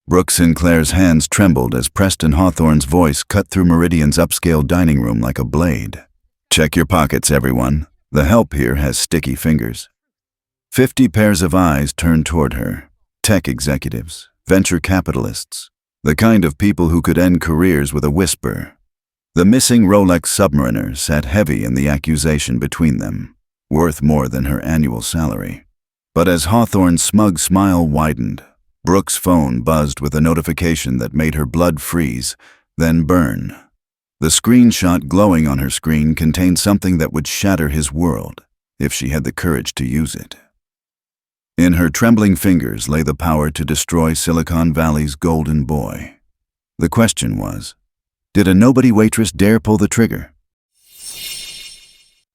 Brooke Sinclair's hands trembled as Preston Hawthorne's voice cut through Meridian's upscale dining room like a blade. "Check your pockets, everyone. The help here has sticky fingers." 50 pairs of eyes turned toward her. Tech executives, venture capitalists, the kind of people who could end careers with a whisper. The missing Rolex submariner sat heavy in the accusation between them, worth more than her annual salary. But as Hawthorne's smug smile widened, Brooke's phone buzzed with a notification that made her blood freeze, then burn. The screenshot glowing on her screen contained something that would shatter his world, if she had the courage to use it. In her trembling fingers lay the power to destroy Silicon Valley's golden boy. The question was, did a nobody waitress dare pull the trigger?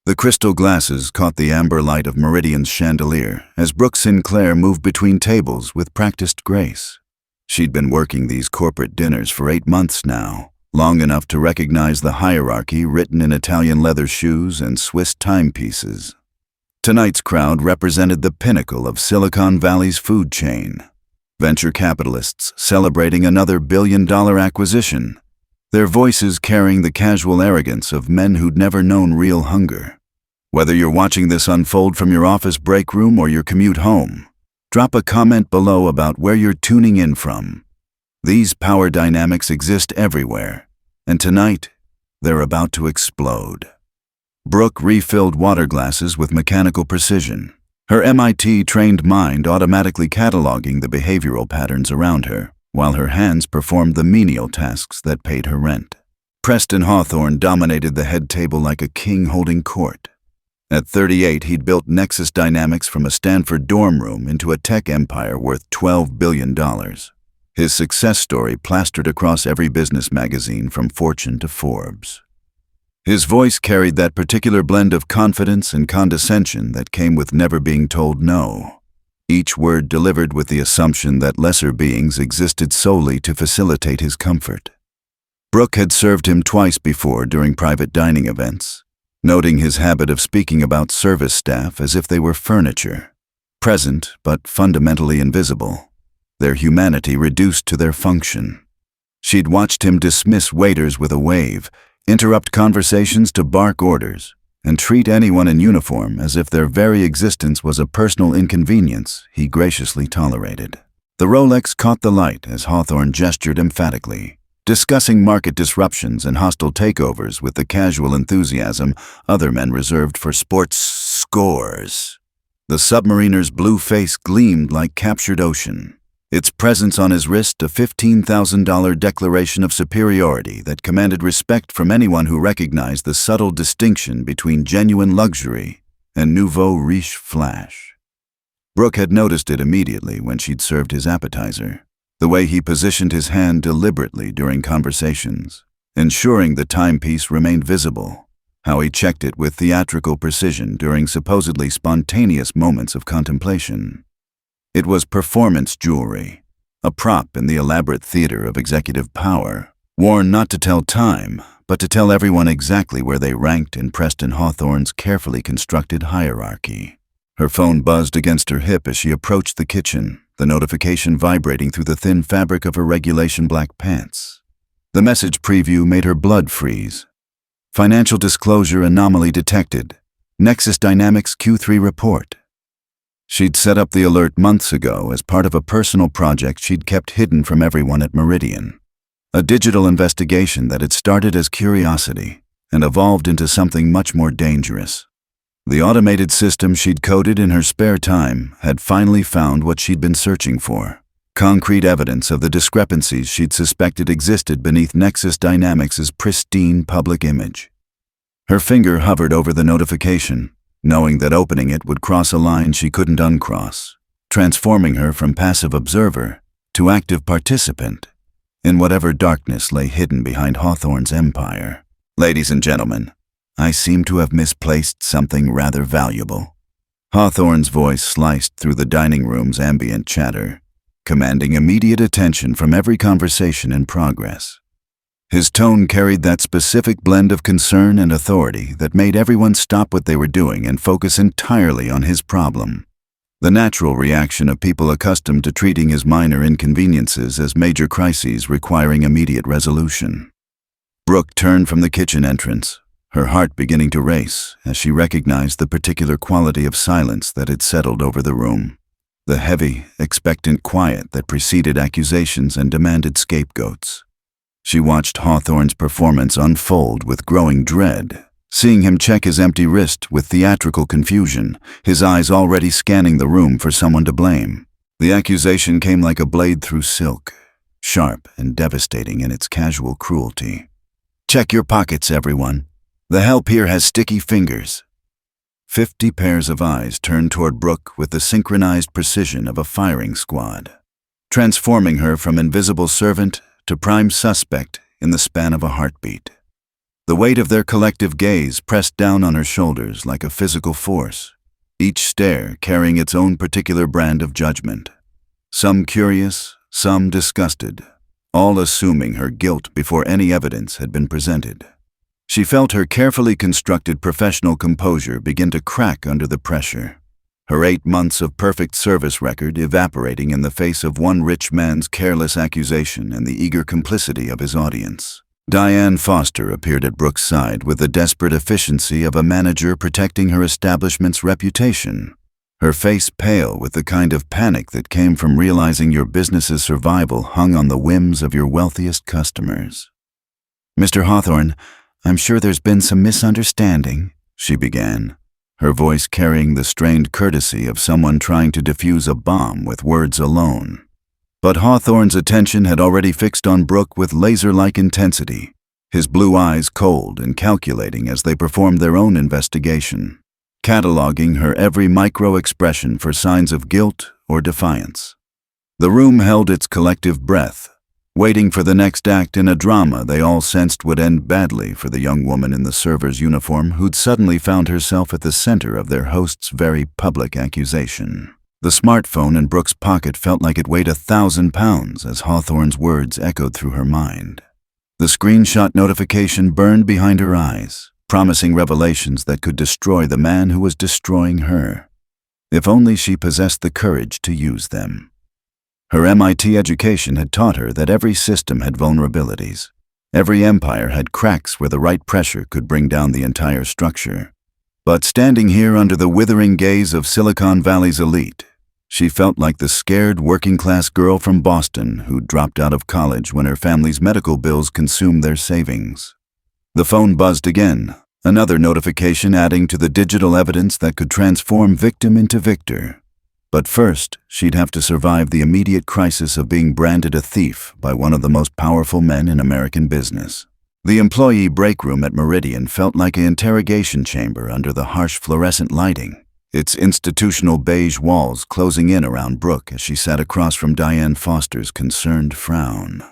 The crystal glasses caught the amber light of Meridian's chandelier as Brooke Sinclair moved between tables with practiced grace. She'd been working these corporate dinners for 8 months now, long enough to recognize the hierarchy written in Italian leather shoes and Swiss timepieces. Tonight's crowd represented the pinnacle of Silicon Valley's food chain. Venture capitalists celebrating another billion-dollar acquisition, their voices carrying the casual arrogance of men who'd never known real hunger. Whether you're watching this unfold from your office break room or your commute home, drop a comment below about where you're tuning in from. These power dynamics exist everywhere, and tonight, they're about to explode. Brooke refilled water glasses with mechanical precision, her MIT-trained mind automatically cataloging the behavioral patterns around her, while her hands performed the menial tasks that paid her rent. Preston Hawthorne dominated the head table like a king holding court. At 38, he'd built Nexus Dynamics from a Stanford dorm room into a tech empire worth $12 billion. His success story plastered across every business magazine from Fortune to Forbes. His voice carried that particular blend of confidence and condescension that came with never being told no. Each word delivered with the assumption that lesser beings existed solely to facilitate his comfort. Brooke had served him twice before during private dining events, noting his habit of speaking about service staff as if they were furniture, present but fundamentally invisible, their humanity reduced to their function. She'd watched him dismiss waiters with a wave, interrupt conversations to bark orders, and treat anyone in uniform as if their very existence was a personal inconvenience he graciously tolerated. The Rolex caught the light as Hawthorne gestured emphatically, discussing market disruptions and hostile takeovers with the casual enthusiasm other men reserved for sports scores. The submariner's blue face gleamed like captured ocean, its presence on his wrist a $15,000 declaration of superiority that commanded respect from anyone who recognized the subtle distinction between genuine luxury and nouveau riche flash. Brooke had noticed it immediately when she'd served his appetizer, the way he positioned his hand deliberately during conversations, ensuring the timepiece remained visible, how he checked it with theatrical precision during supposedly spontaneous moments of contemplation. It was performance jewelry, a prop in the elaborate theater of executive power, worn not to tell time, but to tell everyone exactly where they ranked in Preston Hawthorne's carefully constructed hierarchy. Her phone buzzed against her hip as she approached the kitchen, the notification vibrating through the thin fabric of her regulation black pants. The message preview made her blood freeze. Financial disclosure anomaly detected. Nexus Dynamics Q3 report. She'd set up the alert months ago as part of a personal project she'd kept hidden from everyone at Meridian. A digital investigation that had started as curiosity and evolved into something much more dangerous. The automated system she'd coded in her spare time had finally found what she'd been searching for: concrete evidence of the discrepancies she'd suspected existed beneath Nexus Dynamics' pristine public image. Her finger hovered over the notification, knowing that opening it would cross a line she couldn't uncross, transforming her from passive observer to active participant in whatever darkness lay hidden behind Hawthorne's empire. "Ladies and gentlemen, I seem to have misplaced something rather valuable." Hawthorne's voice sliced through the dining room's ambient chatter, commanding immediate attention from every conversation in progress. His tone carried that specific blend of concern and authority that made everyone stop what they were doing and focus entirely on his problem. the natural reaction of people accustomed to treating his minor inconveniences as major crises requiring immediate resolution. Brooke turned from the kitchen entrance, her heart beginning to race as she recognized the particular quality of silence that had settled over the room. The heavy, expectant quiet that preceded accusations and demanded scapegoats. She watched Hawthorne's performance unfold with growing dread, seeing him check his empty wrist with theatrical confusion, his eyes already scanning the room for someone to blame. The accusation came like a blade through silk, sharp and devastating in its casual cruelty. "Check your pockets, everyone. The help here has sticky fingers." 50 pairs of eyes turned toward Brooke with the synchronized precision of a firing squad, transforming her from invisible servant to prime suspect in the span of a heartbeat. The weight of their collective gaze pressed down on her shoulders like a physical force, each stare carrying its own particular brand of judgment. Some curious, some disgusted, all assuming her guilt before any evidence had been presented. She felt her carefully constructed professional composure begin to crack under the pressure, her 8 months of perfect service record evaporating in the face of one rich man's careless accusation and the eager complicity of his audience. Diane Foster appeared at Brooke's side with the desperate efficiency of a manager protecting her establishment's reputation, her face pale with the kind of panic that came from realizing your business's survival hung on the whims of your wealthiest customers. "Mr. Hawthorne, I'm sure there's been some misunderstanding," she began, her voice carrying the strained courtesy of someone trying to defuse a bomb with words alone. But Hawthorne's attention had already fixed on Brooke with laser-like intensity, his blue eyes cold and calculating as they performed their own investigation, cataloging her every micro-expression for signs of guilt or defiance. The room held its collective breath, waiting for the next act in a drama they all sensed would end badly for the young woman in the server's uniform who'd suddenly found herself at the center of their host's very public accusation. The smartphone in Brooke's pocket felt like it weighed 1,000 pounds as Hawthorne's words echoed through her mind. The screenshot notification burned behind her eyes, promising revelations that could destroy the man who was destroying her, if only she possessed the courage to use them. Her MIT education had taught her that every system had vulnerabilities. Every empire had cracks where the right pressure could bring down the entire structure. But standing here under the withering gaze of Silicon Valley's elite, she felt like the scared working-class girl from Boston who dropped out of college when her family's medical bills consumed their savings. The phone buzzed again, another notification adding to the digital evidence that could transform victim into victor. But first, she'd have to survive the immediate crisis of being branded a thief by one of the most powerful men in American business. The employee break room at Meridian felt like an interrogation chamber under the harsh fluorescent lighting, its institutional beige walls closing in around Brooke as she sat across from Diane Foster's concerned frown.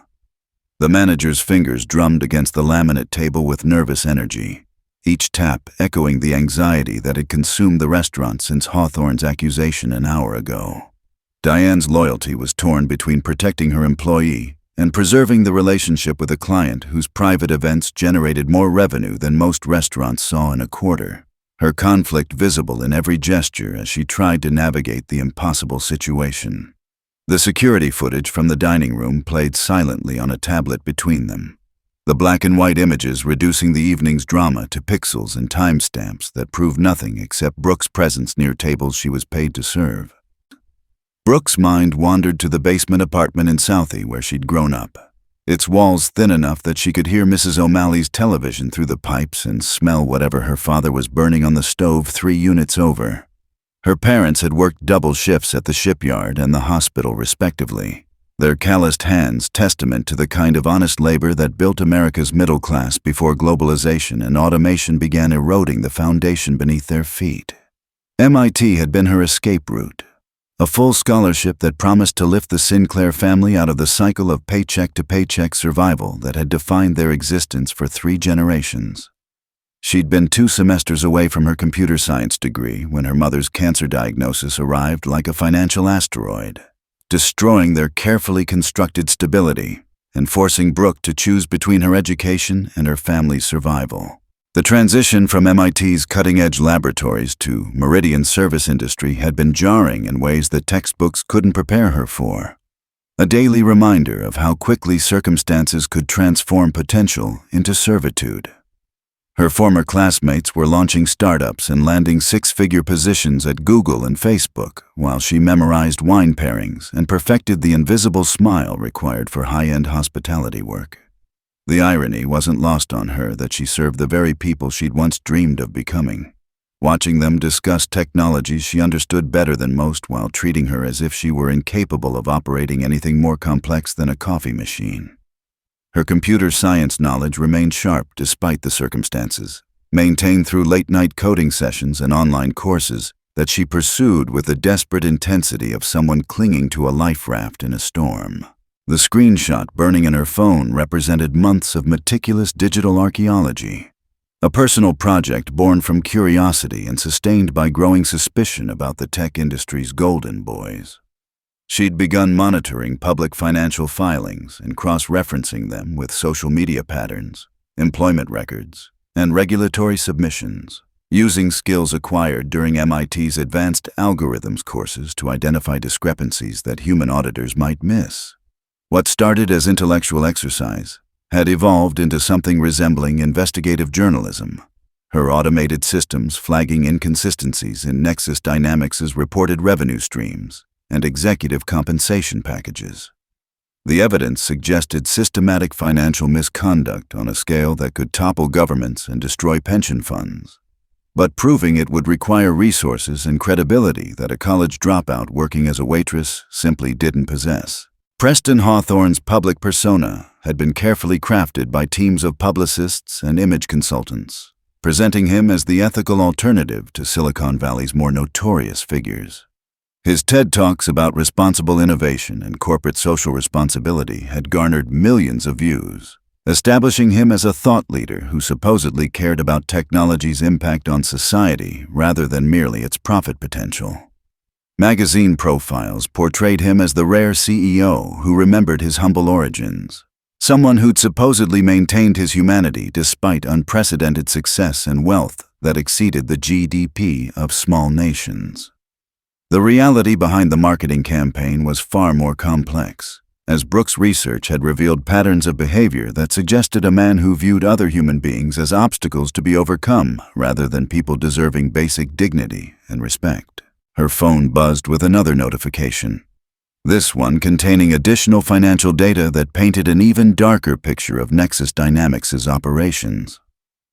The manager's fingers drummed against the laminate table with nervous energy, each tap echoing the anxiety that had consumed the restaurant since Hawthorne's accusation an hour ago. Diane's loyalty was torn between protecting her employee and preserving the relationship with a client whose private events generated more revenue than most restaurants saw in a quarter, her conflict visible in every gesture as she tried to navigate the impossible situation. The security footage from the dining room played silently on a tablet between them, the black and white images reducing the evening's drama to pixels and timestamps that proved nothing except Brooke's presence near tables she was paid to serve. Brooke's mind wandered to the basement apartment in Southie where she'd grown up, its walls thin enough that she could hear Mrs. O'Malley's television through the pipes and smell whatever her father was burning on the stove 3 units over. Her parents had worked double shifts at the shipyard and the hospital respectively, their calloused hands testament to the kind of honest labor that built America's middle class before globalization and automation began eroding the foundation beneath their feet. MIT had been her escape route, a full scholarship that promised to lift the Sinclair family out of the cycle of paycheck-to-paycheck survival that had defined their existence for 3 generations. She'd been 2 semesters away from her computer science degree when her mother's cancer diagnosis arrived like a financial asteroid, destroying their carefully constructed stability and forcing Brooke to choose between her education and her family's survival. The transition from MIT's cutting-edge laboratories to Meridian's service industry had been jarring in ways that textbooks couldn't prepare her for. A daily reminder of how quickly circumstances could transform potential into servitude. Her former classmates were launching startups and landing six-figure positions at Google and Facebook, while she memorized wine pairings and perfected the invisible smile required for high-end hospitality work. The irony wasn't lost on her that she served the very people she'd once dreamed of becoming. Watching them discuss technologies she understood better than most while treating her as if she were incapable of operating anything more complex than a coffee machine. Her computer science knowledge remained sharp despite the circumstances, maintained through late-night coding sessions and online courses that she pursued with the desperate intensity of someone clinging to a life raft in a storm. The screenshot burning in her phone represented months of meticulous digital archaeology, a personal project born from curiosity and sustained by growing suspicion about the tech industry's golden boys. She'd begun monitoring public financial filings and cross-referencing them with social media patterns, employment records, and regulatory submissions, using skills acquired during MIT's advanced algorithms courses to identify discrepancies that human auditors might miss. What started as intellectual exercise had evolved into something resembling investigative journalism, her automated systems flagging inconsistencies in Nexus Dynamics' reported revenue streams and executive compensation packages. The evidence suggested systematic financial misconduct on a scale that could topple governments and destroy pension funds, but proving it would require resources and credibility that a college dropout working as a waitress simply didn't possess. Preston Hawthorne's public persona had been carefully crafted by teams of publicists and image consultants, presenting him as the ethical alternative to Silicon Valley's more notorious figures. His TED Talks about responsible innovation and corporate social responsibility had garnered millions of views, establishing him as a thought leader who supposedly cared about technology's impact on society rather than merely its profit potential. Magazine profiles portrayed him as the rare CEO who remembered his humble origins, someone who'd supposedly maintained his humanity despite unprecedented success and wealth that exceeded the GDP of small nations. The reality behind the marketing campaign was far more complex, as Brooks' research had revealed patterns of behavior that suggested a man who viewed other human beings as obstacles to be overcome rather than people deserving basic dignity and respect. Her phone buzzed with another notification, this one containing additional financial data that painted an even darker picture of Nexus Dynamics' operations.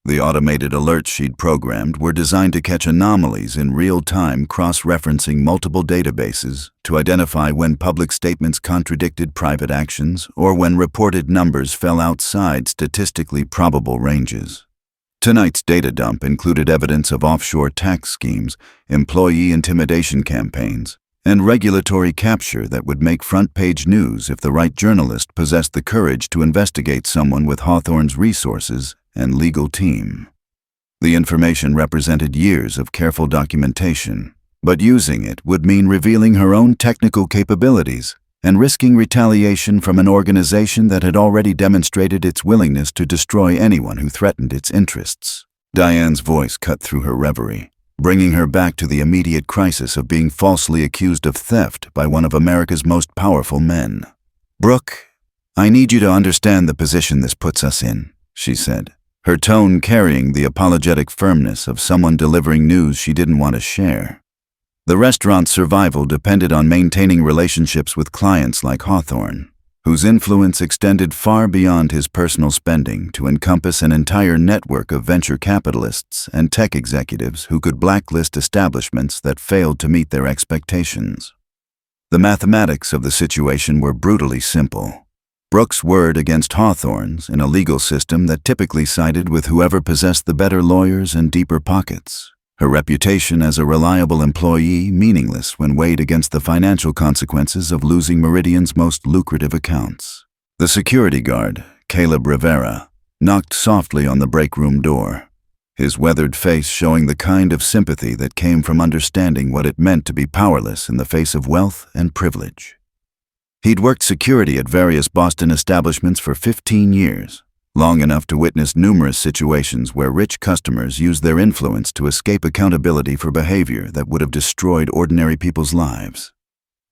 The automated alerts she'd programmed were designed to catch anomalies in real time, cross-referencing multiple databases to identify when public statements contradicted private actions or when reported numbers fell outside statistically probable ranges. Tonight's data dump included evidence of offshore tax schemes, employee intimidation campaigns, and regulatory capture that would make front-page news if the right journalist possessed the courage to investigate someone with Hawthorne's resources and legal team. The information represented years of careful documentation, but using it would mean revealing her own technical capabilities and risking retaliation from an organization that had already demonstrated its willingness to destroy anyone who threatened its interests. Diane's voice cut through her reverie, bringing her back to the immediate crisis of being falsely accused of theft by one of America's most powerful men. "Brooke, I need you to understand the position this puts us in," she said, her tone carrying the apologetic firmness of someone delivering news she didn't want to share. The restaurant's survival depended on maintaining relationships with clients like Hawthorne, whose influence extended far beyond his personal spending to encompass an entire network of venture capitalists and tech executives who could blacklist establishments that failed to meet their expectations. The mathematics of the situation were brutally simple. Brooks' word against Hawthorne's in a legal system that typically sided with whoever possessed the better lawyers and deeper pockets. Her reputation as a reliable employee meaningless when weighed against the financial consequences of losing Meridian's most lucrative accounts. The security guard, Caleb Rivera, knocked softly on the break room door, his weathered face showing the kind of sympathy that came from understanding what it meant to be powerless in the face of wealth and privilege. He'd worked security at various Boston establishments for 15 years, long enough to witness numerous situations where rich customers used their influence to escape accountability for behavior that would have destroyed ordinary people's lives.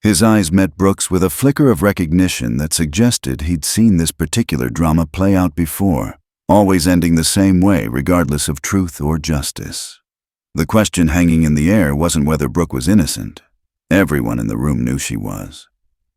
His eyes met Brooks with a flicker of recognition that suggested he'd seen this particular drama play out before, always ending the same way regardless of truth or justice. The question hanging in the air wasn't whether Brooke was innocent. Everyone in the room knew she was.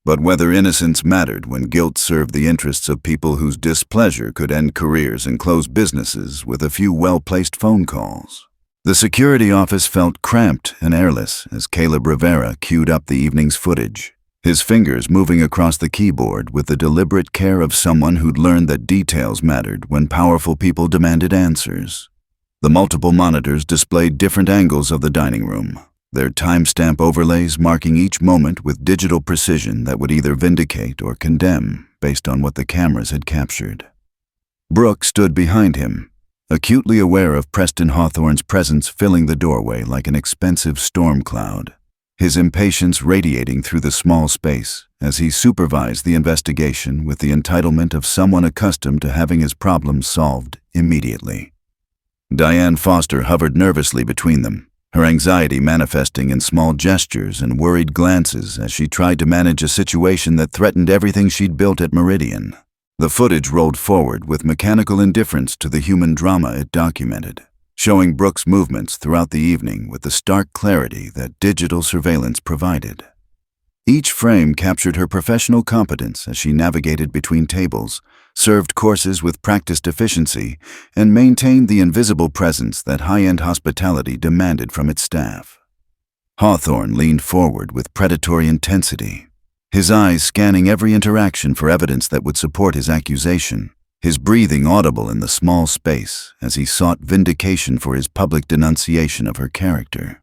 But whether innocence mattered when guilt served the interests of people whose displeasure could end careers and close businesses with a few well-placed phone calls. The security office felt cramped and airless as Caleb Rivera queued up the evening's footage, his fingers moving across the keyboard with the deliberate care of someone who'd learned that details mattered when powerful people demanded answers. The multiple monitors displayed different angles of the dining room, their timestamp overlays marking each moment with digital precision that would either vindicate or condemn based on what the cameras had captured. Brooke stood behind him, acutely aware of Preston Hawthorne's presence filling the doorway like an expensive storm cloud, his impatience radiating through the small space as he supervised the investigation with the entitlement of someone accustomed to having his problems solved immediately. Diane Foster hovered nervously between them, her anxiety manifesting in small gestures and worried glances as she tried to manage a situation that threatened everything she'd built at Meridian. The footage rolled forward with mechanical indifference to the human drama it documented, showing Brooke's movements throughout the evening with the stark clarity that digital surveillance provided. Each frame captured her professional competence as she navigated between tables, served courses with practiced efficiency, and maintained the invisible presence that high-end hospitality demanded from its staff. Hawthorne leaned forward with predatory intensity, his eyes scanning every interaction for evidence that would support his accusation, his breathing audible in the small space as he sought vindication for his public denunciation of her character.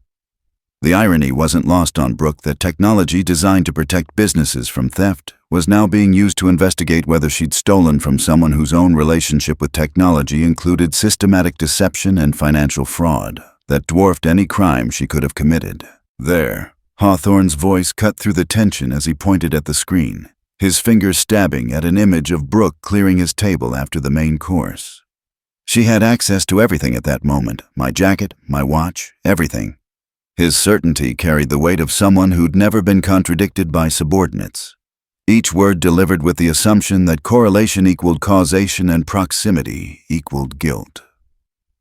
The irony wasn't lost on Brooke that technology designed to protect businesses from theft was now being used to investigate whether she'd stolen from someone whose own relationship with technology included systematic deception and financial fraud that dwarfed any crime she could have committed. There, Hawthorne's voice cut through the tension as he pointed at the screen, his fingers stabbing at an image of Brooke clearing his table after the main course. She had access to everything at that moment, my jacket, my watch, everything. His certainty carried the weight of someone who'd never been contradicted by subordinates, each word delivered with the assumption that correlation equaled causation and proximity equaled guilt.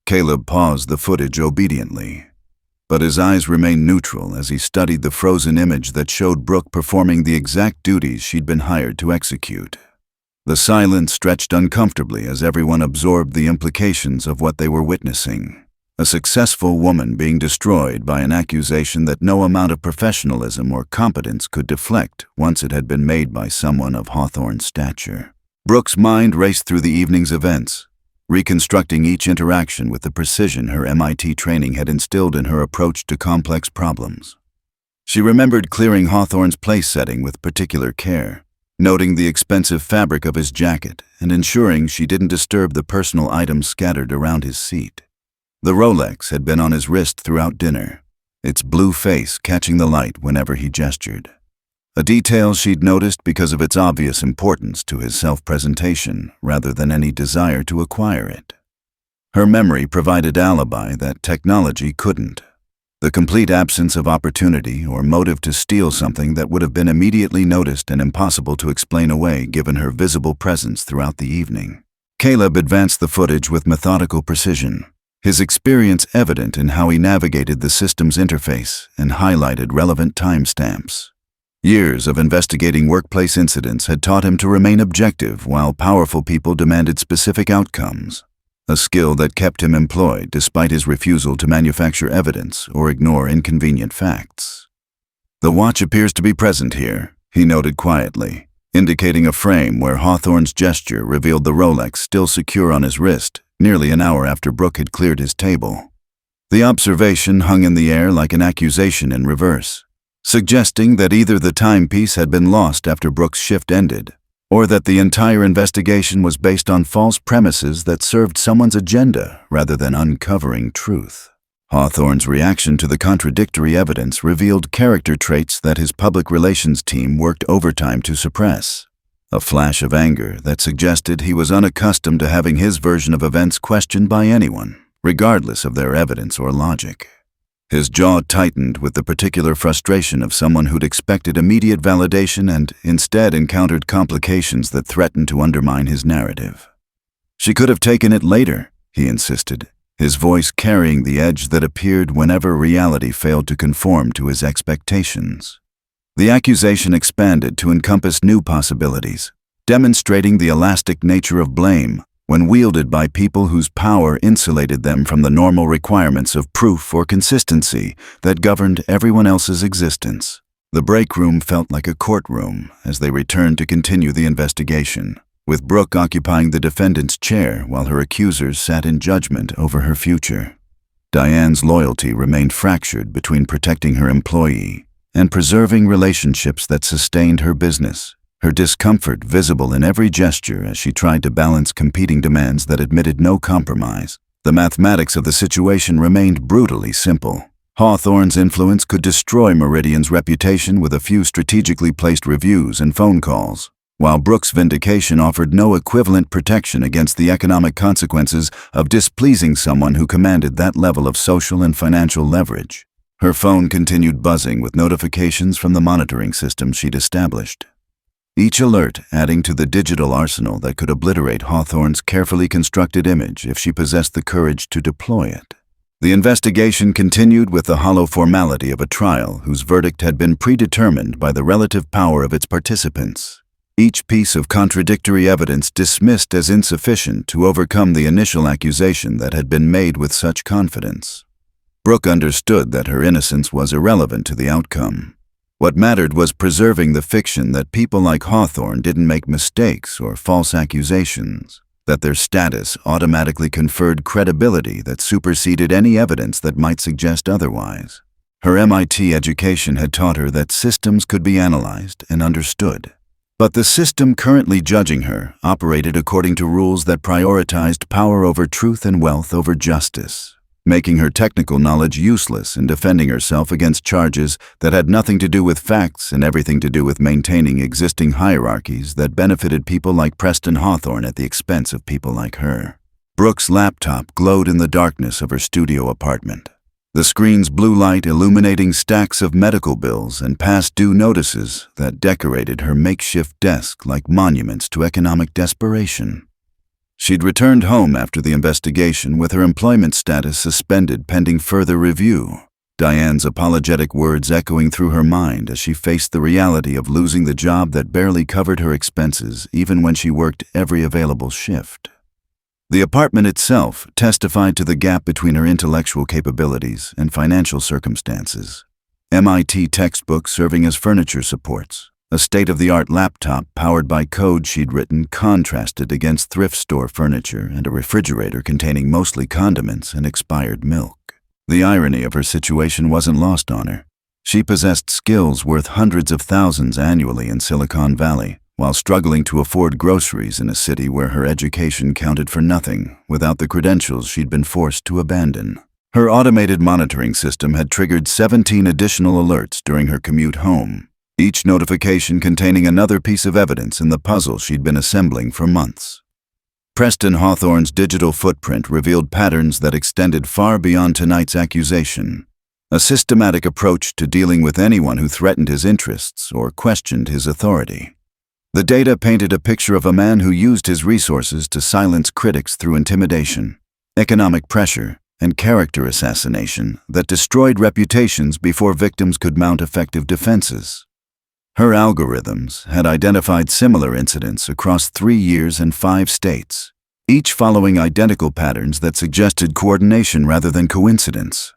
Caleb paused the footage obediently, but his eyes remained neutral as he studied the frozen image that showed Brooke performing the exact duties she'd been hired to execute. The silence stretched uncomfortably as everyone absorbed the implications of what they were witnessing. A successful woman being destroyed by an accusation that no amount of professionalism or competence could deflect once it had been made by someone of Hawthorne's stature. Brooke's mind raced through the evening's events, reconstructing each interaction with the precision her MIT training had instilled in her approach to complex problems. She remembered clearing Hawthorne's place setting with particular care, noting the expensive fabric of his jacket and ensuring she didn't disturb the personal items scattered around his seat. The Rolex had been on his wrist throughout dinner, its blue face catching the light whenever he gestured. A detail she'd noticed because of its obvious importance to his self-presentation rather than any desire to acquire it. Her memory provided alibi that technology couldn't. The complete absence of opportunity or motive to steal something that would have been immediately noticed and impossible to explain away given her visible presence throughout the evening. Caleb advanced the footage with methodical precision, his experience evident in how he navigated the system's interface and highlighted relevant timestamps. Years of investigating workplace incidents had taught him to remain objective while powerful people demanded specific outcomes, a skill that kept him employed despite his refusal to manufacture evidence or ignore inconvenient facts. The watch appears to be present here, he noted quietly, indicating a frame where Hawthorne's gesture revealed the Rolex still secure on his wrist nearly an hour after Brooke had cleared his table. The observation hung in the air like an accusation in reverse, suggesting that either the timepiece had been lost after Brooke's shift ended, or that the entire investigation was based on false premises that served someone's agenda rather than uncovering truth. Hawthorne's reaction to the contradictory evidence revealed character traits that his public relations team worked overtime to suppress. a flash of anger that suggested he was unaccustomed to having his version of events questioned by anyone, regardless of their evidence or logic. His jaw tightened with the particular frustration of someone who'd expected immediate validation and instead encountered complications that threatened to undermine his narrative. "She could have taken it later," he insisted, his voice carrying the edge that appeared whenever reality failed to conform to his expectations. The accusation expanded to encompass new possibilities, demonstrating the elastic nature of blame when wielded by people whose power insulated them from the normal requirements of proof or consistency that governed everyone else's existence. The break room felt like a courtroom as they returned to continue the investigation, with Brooke occupying the defendant's chair while her accusers sat in judgment over her future. Diane's loyalty remained fractured between protecting her employee and preserving relationships that sustained her business, her discomfort visible in every gesture as she tried to balance competing demands that admitted no compromise. The mathematics of the situation remained brutally simple. Hawthorne's influence could destroy Meridian's reputation with a few strategically placed reviews and phone calls, while Brooke's vindication offered no equivalent protection against the economic consequences of displeasing someone who commanded that level of social and financial leverage. Her phone continued buzzing with notifications from the monitoring system she'd established, each alert adding to the digital arsenal that could obliterate Hawthorne's carefully constructed image if she possessed the courage to deploy it. The investigation continued with the hollow formality of a trial whose verdict had been predetermined by the relative power of its participants, each piece of contradictory evidence dismissed as insufficient to overcome the initial accusation that had been made with such confidence. Brooke understood that her innocence was irrelevant to the outcome. What mattered was preserving the fiction that people like Hawthorne didn't make mistakes or false accusations, that their status automatically conferred credibility that superseded any evidence that might suggest otherwise. Her MIT education had taught her that systems could be analyzed and understood. But the system currently judging her operated according to rules that prioritized power over truth and wealth over justice, making her technical knowledge useless in defending herself against charges that had nothing to do with facts and everything to do with maintaining existing hierarchies that benefited people like Preston Hawthorne at the expense of people like her. Brooke's laptop glowed in the darkness of her studio apartment, the screen's blue light illuminating stacks of medical bills and past due notices that decorated her makeshift desk like monuments to economic desperation. She'd returned home after the investigation with her employment status suspended pending further review, Diane's apologetic words echoing through her mind as she faced the reality of losing the job that barely covered her expenses even when she worked every available shift. The apartment itself testified to the gap between her intellectual capabilities and financial circumstances. MIT textbooks serving as furniture supports, a state-of-the-art laptop powered by code she'd written contrasted against thrift store furniture and a refrigerator containing mostly condiments and expired milk. The irony of her situation wasn't lost on her. She possessed skills worth hundreds of thousands annually in Silicon Valley, while struggling to afford groceries in a city where her education counted for nothing without the credentials she'd been forced to abandon. Her automated monitoring system had triggered 17 additional alerts during her commute home, each notification containing another piece of evidence in the puzzle she'd been assembling for months. Preston Hawthorne's digital footprint revealed patterns that extended far beyond tonight's accusation, a systematic approach to dealing with anyone who threatened his interests or questioned his authority. The data painted a picture of a man who used his resources to silence critics through intimidation, economic pressure, and character assassination that destroyed reputations before victims could mount effective defenses. Her algorithms had identified similar incidents across 3 years and 5 states, each following identical patterns that suggested coordination rather than coincidence.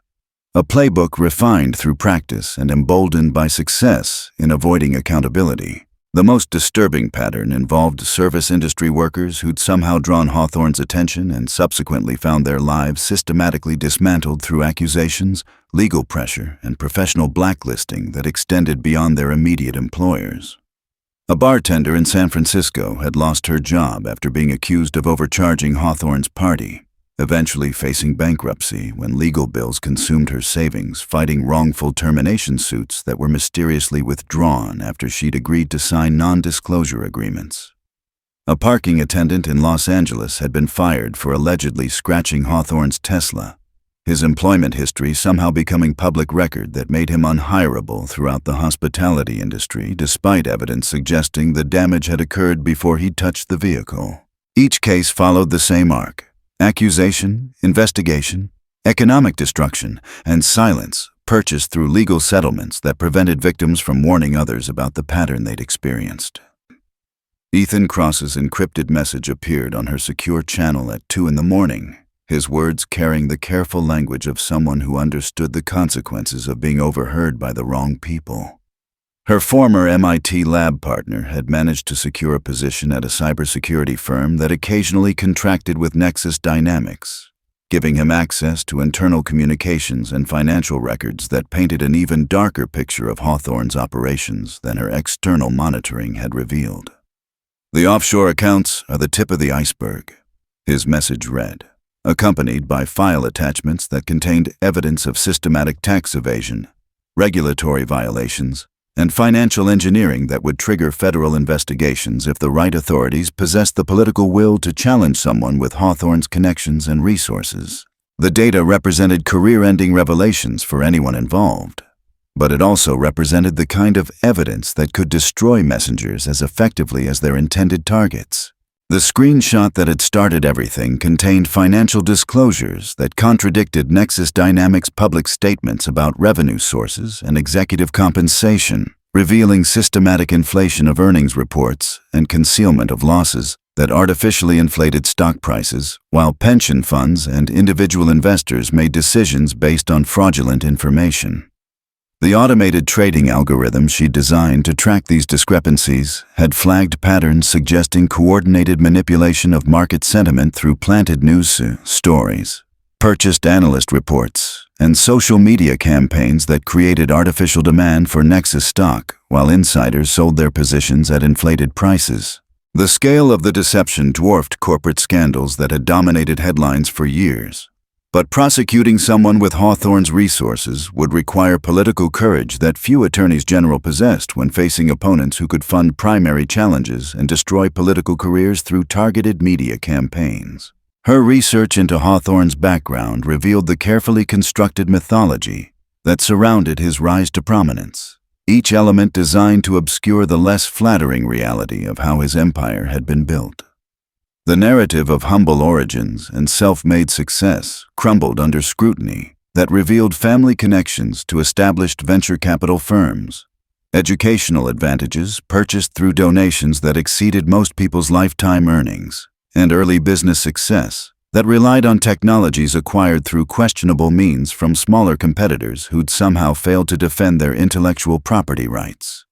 A playbook refined through practice and emboldened by success in avoiding accountability. The most disturbing pattern involved service industry workers who'd somehow drawn Hawthorne's attention and subsequently found their lives systematically dismantled through accusations, legal pressure, and professional blacklisting that extended beyond their immediate employers. A bartender in San Francisco had lost her job after being accused of overcharging Hawthorne's party, eventually facing bankruptcy when legal bills consumed her savings, fighting wrongful termination suits that were mysteriously withdrawn after she'd agreed to sign non-disclosure agreements. A parking attendant in Los Angeles had been fired for allegedly scratching Hawthorne's Tesla, his employment history somehow becoming public record that made him unhireable throughout the hospitality industry, despite evidence suggesting the damage had occurred before he'd touched the vehicle. Each case followed the same arc: accusation, investigation, economic destruction, and silence, purchased through legal settlements that prevented victims from warning others about the pattern they'd experienced. Ethan Cross's encrypted message appeared on her secure channel at 2 a.m, his words carrying the careful language of someone who understood the consequences of being overheard by the wrong people. Her former MIT lab partner had managed to secure a position at a cybersecurity firm that occasionally contracted with Nexus Dynamics, giving him access to internal communications and financial records that painted an even darker picture of Hawthorne's operations than her external monitoring had revealed. "The offshore accounts are the tip of the iceberg," his message read, accompanied by file attachments that contained evidence of systematic tax evasion, regulatory violations, and financial engineering that would trigger federal investigations if the right authorities possessed the political will to challenge someone with Hawthorne's connections and resources. The data represented career-ending revelations for anyone involved, but it also represented the kind of evidence that could destroy messengers as effectively as their intended targets. The screenshot that had started everything contained financial disclosures that contradicted Nexus Dynamics' public statements about revenue sources and executive compensation, revealing systematic inflation of earnings reports and concealment of losses that artificially inflated stock prices, while pension funds and individual investors made decisions based on fraudulent information. The automated trading algorithm she'd designed to track these discrepancies had flagged patterns suggesting coordinated manipulation of market sentiment through planted news stories, purchased analyst reports, and social media campaigns that created artificial demand for Nexus stock while insiders sold their positions at inflated prices. The scale of the deception dwarfed corporate scandals that had dominated headlines for years. But prosecuting someone with Hawthorne's resources would require political courage that few attorneys general possessed when facing opponents who could fund primary challenges and destroy political careers through targeted media campaigns. Her research into Hawthorne's background revealed the carefully constructed mythology that surrounded his rise to prominence, each element designed to obscure the less flattering reality of how his empire had been built. The narrative of humble origins and self-made success crumbled under scrutiny that revealed family connections to established venture capital firms, educational advantages purchased through donations that exceeded most people's lifetime earnings, and early business success that relied on technologies acquired through questionable means from smaller competitors who'd somehow failed to defend their intellectual property rights.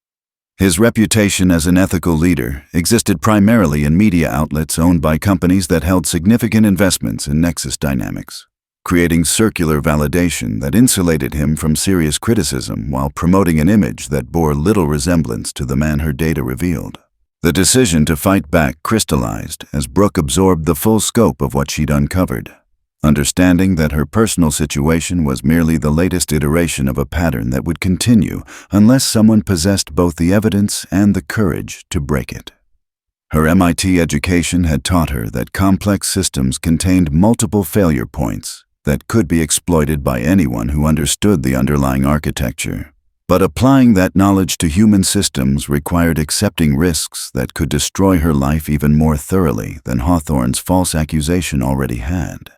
His reputation as an ethical leader existed primarily in media outlets owned by companies that held significant investments in Nexus Dynamics, creating circular validation that insulated him from serious criticism while promoting an image that bore little resemblance to the man her data revealed. The decision to fight back crystallized as Brooke absorbed the full scope of what she'd uncovered, understanding that her personal situation was merely the latest iteration of a pattern that would continue unless someone possessed both the evidence and the courage to break it. Her MIT education had taught her that complex systems contained multiple failure points that could be exploited by anyone who understood the underlying architecture. But applying that knowledge to human systems required accepting risks that could destroy her life even more thoroughly than Hawthorne's false accusation already had.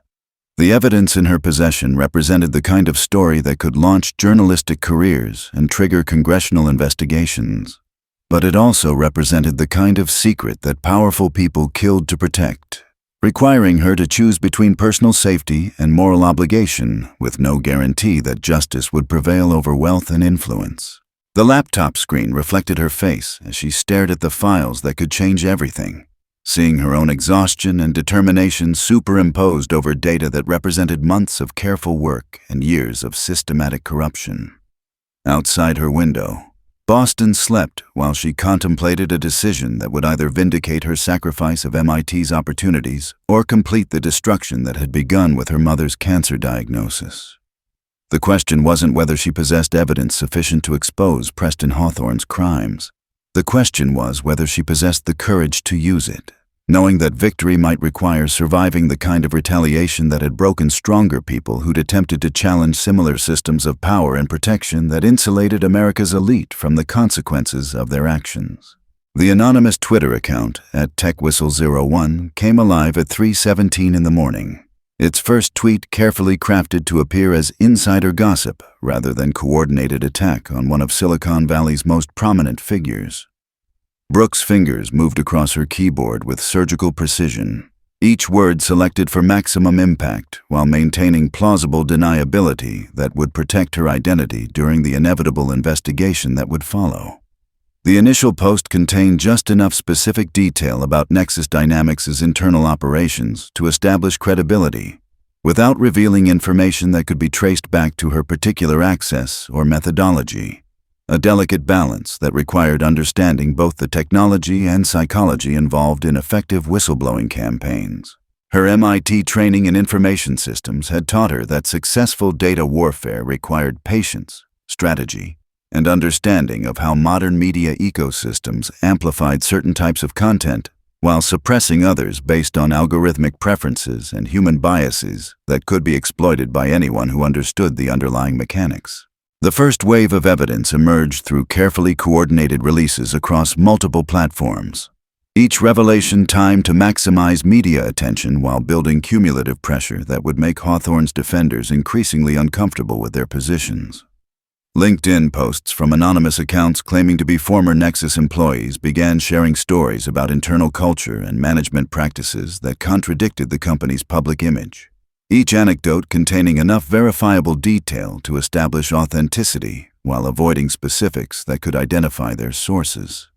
The evidence in her possession represented the kind of story that could launch journalistic careers and trigger congressional investigations. But it also represented the kind of secret that powerful people killed to protect, requiring her to choose between personal safety and moral obligation with no guarantee that justice would prevail over wealth and influence. The laptop screen reflected her face as she stared at the files that could change everything, seeing her own exhaustion and determination superimposed over data that represented months of careful work and years of systematic corruption. Outside her window, Boston slept while she contemplated a decision that would either vindicate her sacrifice of MIT's opportunities or complete the destruction that had begun with her mother's cancer diagnosis. The question wasn't whether she possessed evidence sufficient to expose Preston Hawthorne's crimes. The question was whether she possessed the courage to use it, knowing that victory might require surviving the kind of retaliation that had broken stronger people who'd attempted to challenge similar systems of power and protection that insulated America's elite from the consequences of their actions. The anonymous Twitter account @TechWhistle01 came alive at 3:17 in the morning. Its first tweet carefully crafted to appear as insider gossip rather than coordinated attack on one of Silicon Valley's most prominent figures. Brooks' fingers moved across her keyboard with surgical precision, each word selected for maximum impact while maintaining plausible deniability that would protect her identity during the inevitable investigation that would follow. The initial post contained just enough specific detail about Nexus Dynamics' internal operations to establish credibility, without revealing information that could be traced back to her particular access or methodology. A delicate balance that required understanding both the technology and psychology involved in effective whistleblowing campaigns. Her MIT training in information systems had taught her that successful data warfare required patience, strategy, and understanding of how modern media ecosystems amplified certain types of content while suppressing others based on algorithmic preferences and human biases that could be exploited by anyone who understood the underlying mechanics. The first wave of evidence emerged through carefully coordinated releases across multiple platforms, each revelation timed to maximize media attention while building cumulative pressure that would make Hawthorne's defenders increasingly uncomfortable with their positions. LinkedIn posts from anonymous accounts claiming to be former Nexus employees began sharing stories about internal culture and management practices that contradicted the company's public image, each anecdote containing enough verifiable detail to establish authenticity while avoiding specifics that could identify their sources.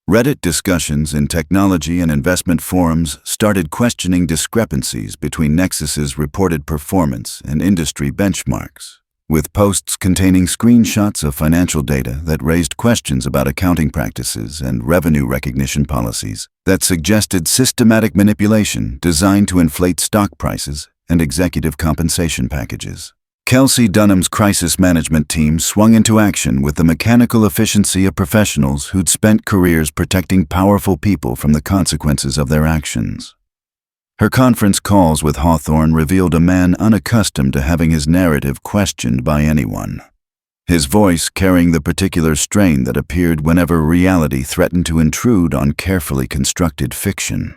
Reddit discussions in technology and investment forums started questioning discrepancies between Nexus's reported performance and industry benchmarks, with posts containing screenshots of financial data that raised questions about accounting practices and revenue recognition policies that suggested systematic manipulation designed to inflate stock prices and executive compensation packages. Kelsey Dunham's crisis management team swung into action with the mechanical efficiency of professionals who'd spent careers protecting powerful people from the consequences of their actions. Her conference calls with Hawthorne revealed a man unaccustomed to having his narrative questioned by anyone, his voice carrying the particular strain that appeared whenever reality threatened to intrude on carefully constructed fiction.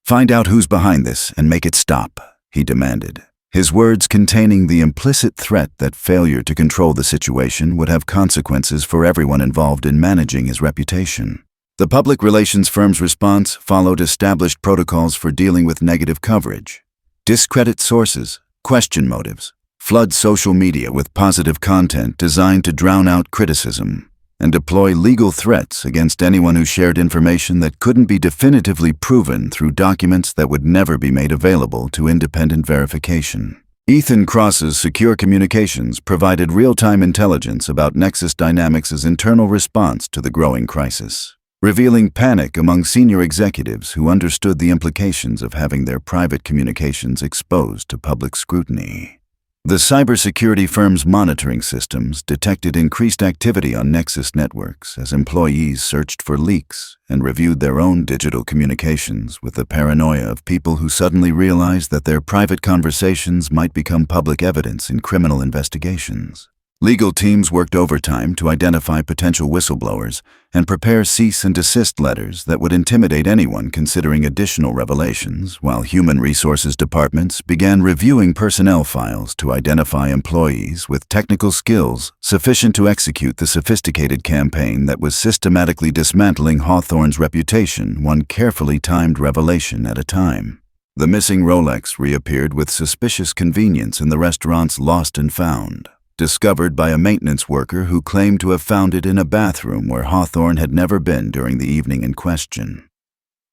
"Find out who's behind this and make it stop," he demanded, his words containing the implicit threat that failure to control the situation would have consequences for everyone involved in managing his reputation. The public relations firm's response followed established protocols for dealing with negative coverage: discredit sources, question motives, flood social media with positive content designed to drown out criticism, and deploy legal threats against anyone who shared information that couldn't be definitively proven through documents that would never be made available to independent verification. Ethan Cross's Secure Communications provided real-time intelligence about Nexus Dynamics' internal response to the growing crisis, revealing panic among senior executives who understood the implications of having their private communications exposed to public scrutiny. The cybersecurity firm's monitoring systems detected increased activity on Nexus networks as employees searched for leaks and reviewed their own digital communications with the paranoia of people who suddenly realized that their private conversations might become public evidence in criminal investigations. Legal teams worked overtime to identify potential whistleblowers and prepare cease and desist letters that would intimidate anyone considering additional revelations, while human resources departments began reviewing personnel files to identify employees with technical skills sufficient to execute the sophisticated campaign that was systematically dismantling Hawthorne's reputation one carefully timed revelation at a time. The missing Rolex reappeared with suspicious convenience in the restaurant's Lost and Found, discovered by a maintenance worker who claimed to have found it in a bathroom where Hawthorne had never been during the evening in question.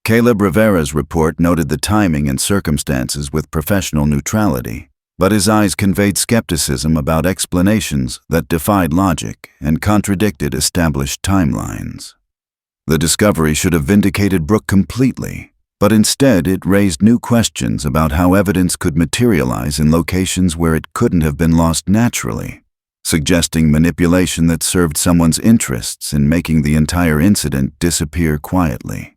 Caleb Rivera's report noted the timing and circumstances with professional neutrality, but his eyes conveyed skepticism about explanations that defied logic and contradicted established timelines. The discovery should have vindicated Brooke completely, but instead it raised new questions about how evidence could materialize in locations where it couldn't have been lost naturally, suggesting manipulation that served someone's interests in making the entire incident disappear quietly.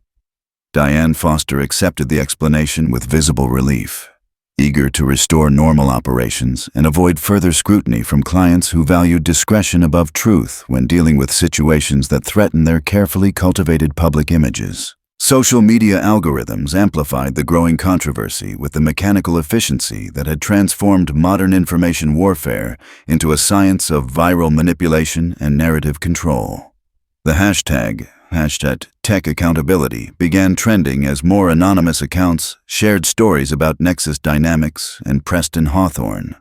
Diane Foster accepted the explanation with visible relief, eager to restore normal operations and avoid further scrutiny from clients who valued discretion above truth when dealing with situations that threatened their carefully cultivated public images. Social media algorithms amplified the growing controversy with the mechanical efficiency that had transformed modern information warfare into a science of viral manipulation and narrative control. The hashtag #TechAccountability began trending as more anonymous accounts shared stories about Nexus Dynamics and Preston Hawthorne,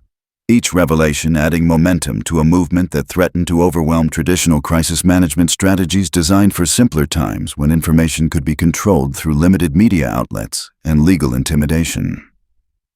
each revelation adding momentum to a movement that threatened to overwhelm traditional crisis management strategies designed for simpler times when information could be controlled through limited media outlets and legal intimidation.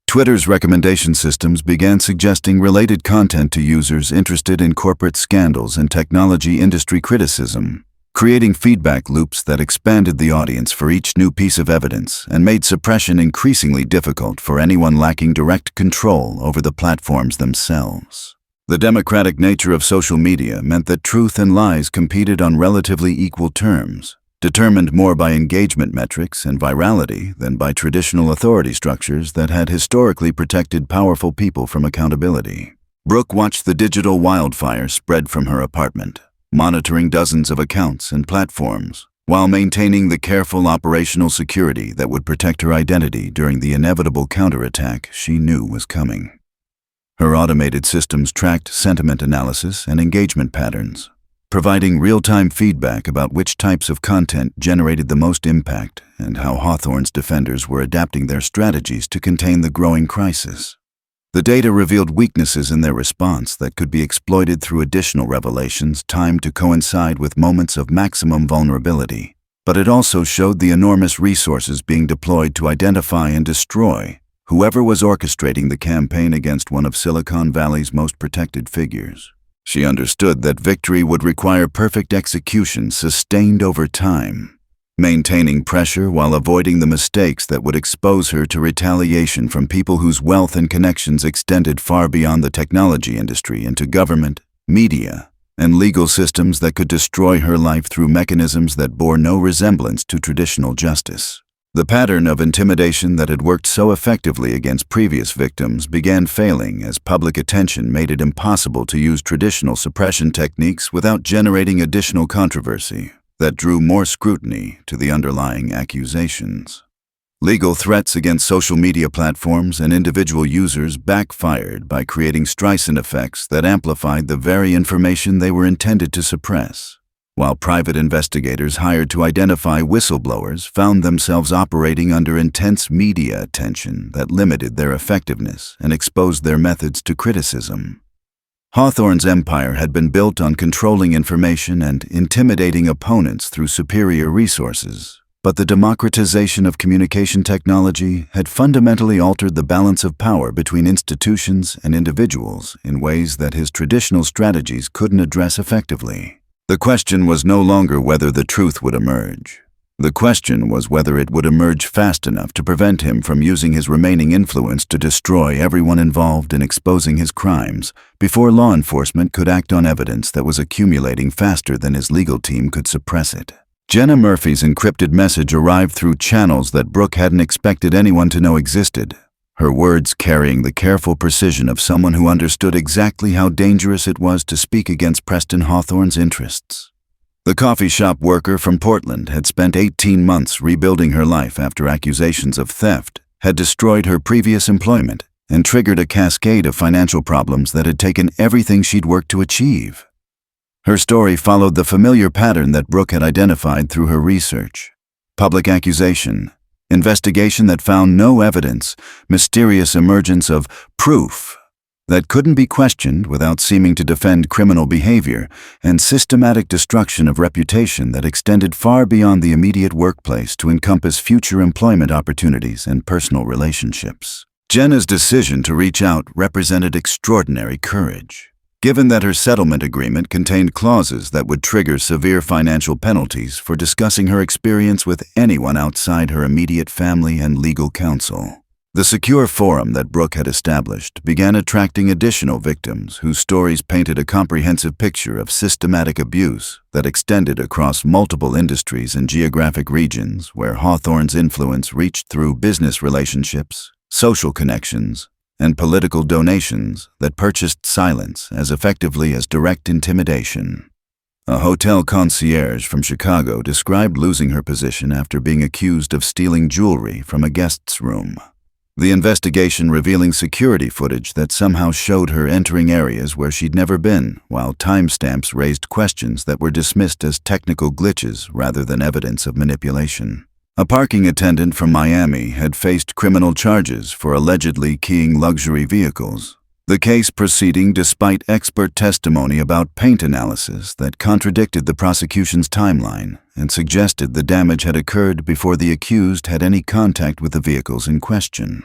Twitter's recommendation systems began suggesting related content to users interested in corporate scandals and technology industry criticism, creating feedback loops that expanded the audience for each new piece of evidence and made suppression increasingly difficult for anyone lacking direct control over the platforms themselves. The democratic nature of social media meant that truth and lies competed on relatively equal terms, determined more by engagement metrics and virality than by traditional authority structures that had historically protected powerful people from accountability. Brooke watched the digital wildfire spread from her apartment, monitoring dozens of accounts and platforms, while maintaining the careful operational security that would protect her identity during the inevitable counterattack she knew was coming. Her automated systems tracked sentiment analysis and engagement patterns, providing real-time feedback about which types of content generated the most impact and how Hawthorne's defenders were adapting their strategies to contain the growing crisis. The data revealed weaknesses in their response that could be exploited through additional revelations timed to coincide with moments of maximum vulnerability, but it also showed the enormous resources being deployed to identify and destroy whoever was orchestrating the campaign against one of Silicon Valley's most protected figures. She understood that victory would require perfect execution sustained over time, maintaining pressure while avoiding the mistakes that would expose her to retaliation from people whose wealth and connections extended far beyond the technology industry into government, media, and legal systems that could destroy her life through mechanisms that bore no resemblance to traditional justice. The pattern of intimidation that had worked so effectively against previous victims began failing as public attention made it impossible to use traditional suppression techniques without generating additional controversy that drew more scrutiny to the underlying accusations. Legal threats against social media platforms and individual users backfired by creating Streisand effects that amplified the very information they were intended to suppress, while private investigators hired to identify whistleblowers found themselves operating under intense media attention that limited their effectiveness and exposed their methods to criticism. Hawthorne's empire had been built on controlling information and intimidating opponents through superior resources, but the democratization of communication technology had fundamentally altered the balance of power between institutions and individuals in ways that his traditional strategies couldn't address effectively. The question was no longer whether the truth would emerge. The question was whether it would emerge fast enough to prevent him from using his remaining influence to destroy everyone involved in exposing his crimes before law enforcement could act on evidence that was accumulating faster than his legal team could suppress it. Jenna Murphy's encrypted message arrived through channels that Brooke hadn't expected anyone to know existed, her words carrying the careful precision of someone who understood exactly how dangerous it was to speak against Preston Hawthorne's interests. The coffee shop worker from Portland had spent 18 months rebuilding her life after accusations of theft had destroyed her previous employment and triggered a cascade of financial problems that had taken everything she'd worked to achieve. Her story followed the familiar pattern that Brooke had identified through her research: public accusation, investigation that found no evidence, mysterious emergence of proof that couldn't be questioned without seeming to defend criminal behavior, and systematic destruction of reputation that extended far beyond the immediate workplace to encompass future employment opportunities and personal relationships. Jenna's decision to reach out represented extraordinary courage. Given that her settlement agreement contained clauses that would trigger severe financial penalties for discussing her experience with anyone outside her immediate family and legal counsel. The secure forum that Brooke had established began attracting additional victims whose stories painted a comprehensive picture of systematic abuse that extended across multiple industries and geographic regions where Hawthorne's influence reached through business relationships, social connections, and political donations that purchased silence as effectively as direct intimidation. A hotel concierge from Chicago described losing her position after being accused of stealing jewelry from a guest's room. The investigation revealing security footage that somehow showed her entering areas where she'd never been, while timestamps raised questions that were dismissed as technical glitches rather than evidence of manipulation. A parking attendant from Miami had faced criminal charges for allegedly keying luxury vehicles, the case proceeding despite expert testimony about paint analysis that contradicted the prosecution's timeline and suggested the damage had occurred before the accused had any contact with the vehicles in question.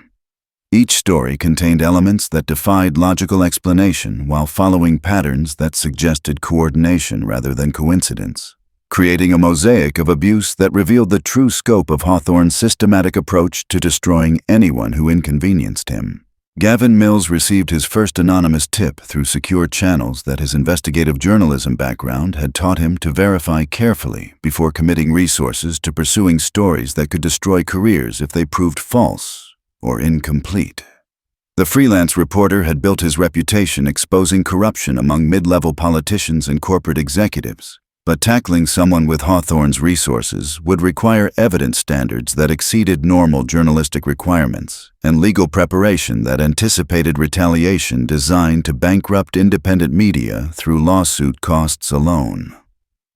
Each story contained elements that defied logical explanation while following patterns that suggested coordination rather than coincidence, creating a mosaic of abuse that revealed the true scope of Hawthorne's systematic approach to destroying anyone who inconvenienced him. Gavin Mills received his first anonymous tip through secure channels that his investigative journalism background had taught him to verify carefully before committing resources to pursuing stories that could destroy careers if they proved false or incomplete. The freelance reporter had built his reputation exposing corruption among mid-level politicians and corporate executives, but tackling someone with Hawthorne's resources would require evidence standards that exceeded normal journalistic requirements and legal preparation that anticipated retaliation designed to bankrupt independent media through lawsuit costs alone.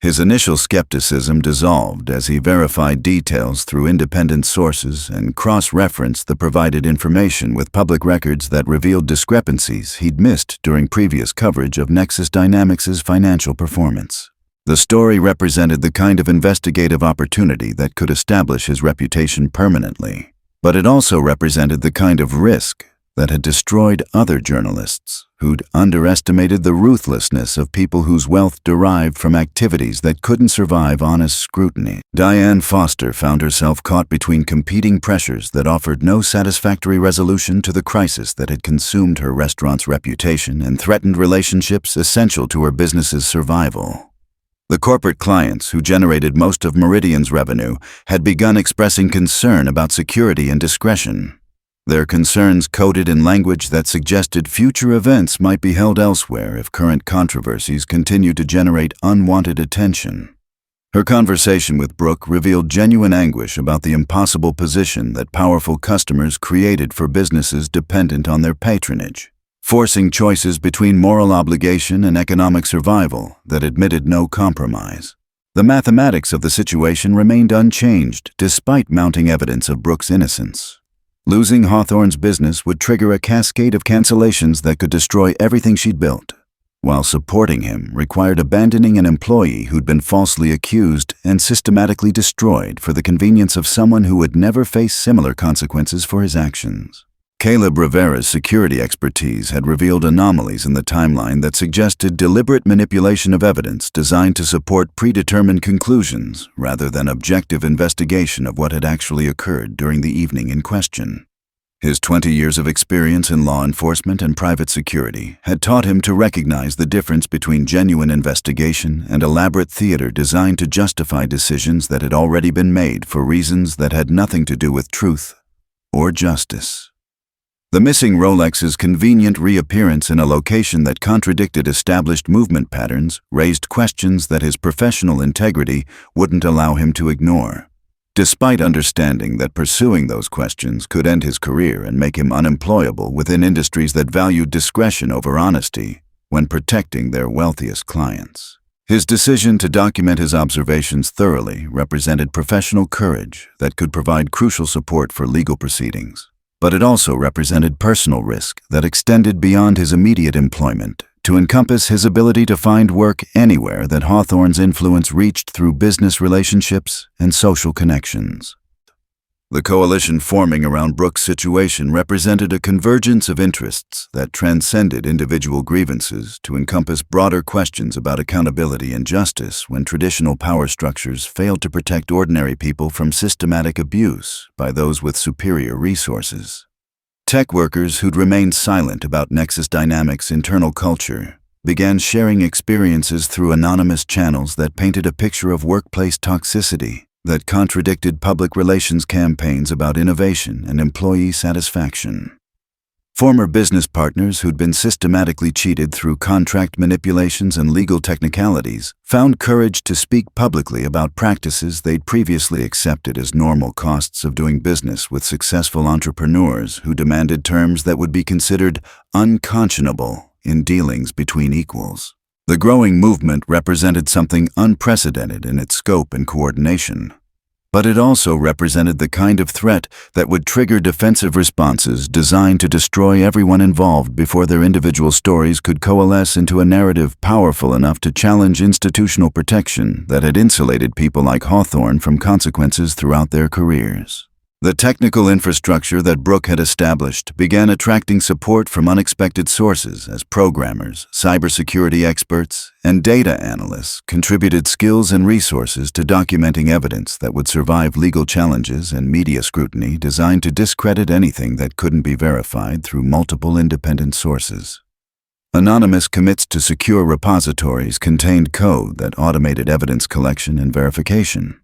His initial skepticism dissolved as he verified details through independent sources and cross-referenced the provided information with public records that revealed discrepancies he'd missed during previous coverage of Nexus Dynamics' financial performance. The story represented the kind of investigative opportunity that could establish his reputation permanently, but it also represented the kind of risk that had destroyed other journalists who'd underestimated the ruthlessness of people whose wealth derived from activities that couldn't survive honest scrutiny. Diane Foster found herself caught between competing pressures that offered no satisfactory resolution to the crisis that had consumed her restaurant's reputation and threatened relationships essential to her business's survival. The corporate clients who generated most of Meridian's revenue had begun expressing concern about security and discretion. Their concerns coded in language that suggested future events might be held elsewhere if current controversies continued to generate unwanted attention. Her conversation with Brooke revealed genuine anguish about the impossible position that powerful customers created for businesses dependent on their patronage, forcing choices between moral obligation and economic survival that admitted no compromise. The mathematics of the situation remained unchanged despite mounting evidence of Brooke's innocence. Losing Hawthorne's business would trigger a cascade of cancellations that could destroy everything she'd built, while supporting him required abandoning an employee who'd been falsely accused and systematically destroyed for the convenience of someone who would never face similar consequences for his actions. Caleb Rivera's security expertise had revealed anomalies in the timeline that suggested deliberate manipulation of evidence designed to support predetermined conclusions rather than objective investigation of what had actually occurred during the evening in question. His 20 years of experience in law enforcement and private security had taught him to recognize the difference between genuine investigation and elaborate theater designed to justify decisions that had already been made for reasons that had nothing to do with truth or justice. The missing Rolex's convenient reappearance in a location that contradicted established movement patterns raised questions that his professional integrity wouldn't allow him to ignore. Despite understanding that pursuing those questions could end his career and make him unemployable within industries that valued discretion over honesty when protecting their wealthiest clients. His decision to document his observations thoroughly represented professional courage that could provide crucial support for legal proceedings. But it also represented personal risk that extended beyond his immediate employment to encompass his ability to find work anywhere that Hawthorne's influence reached through business relationships and social connections. The coalition forming around Brooks' situation represented a convergence of interests that transcended individual grievances to encompass broader questions about accountability and justice when traditional power structures failed to protect ordinary people from systematic abuse by those with superior resources. Tech workers who'd remained silent about Nexus Dynamics' internal culture began sharing experiences through anonymous channels that painted a picture of workplace toxicity that contradicted public relations campaigns about innovation and employee satisfaction. Former business partners who'd been systematically cheated through contract manipulations and legal technicalities found courage to speak publicly about practices they'd previously accepted as normal costs of doing business with successful entrepreneurs who demanded terms that would be considered unconscionable in dealings between equals. The growing movement represented something unprecedented in its scope and coordination, but it also represented the kind of threat that would trigger defensive responses designed to destroy everyone involved before their individual stories could coalesce into a narrative powerful enough to challenge institutional protection that had insulated people like Hawthorne from consequences throughout their careers. The technical infrastructure that Brooke had established began attracting support from unexpected sources as programmers, cybersecurity experts, and data analysts contributed skills and resources to documenting evidence that would survive legal challenges and media scrutiny designed to discredit anything that couldn't be verified through multiple independent sources. Anonymous commits to secure repositories contained code that automated evidence collection and verification,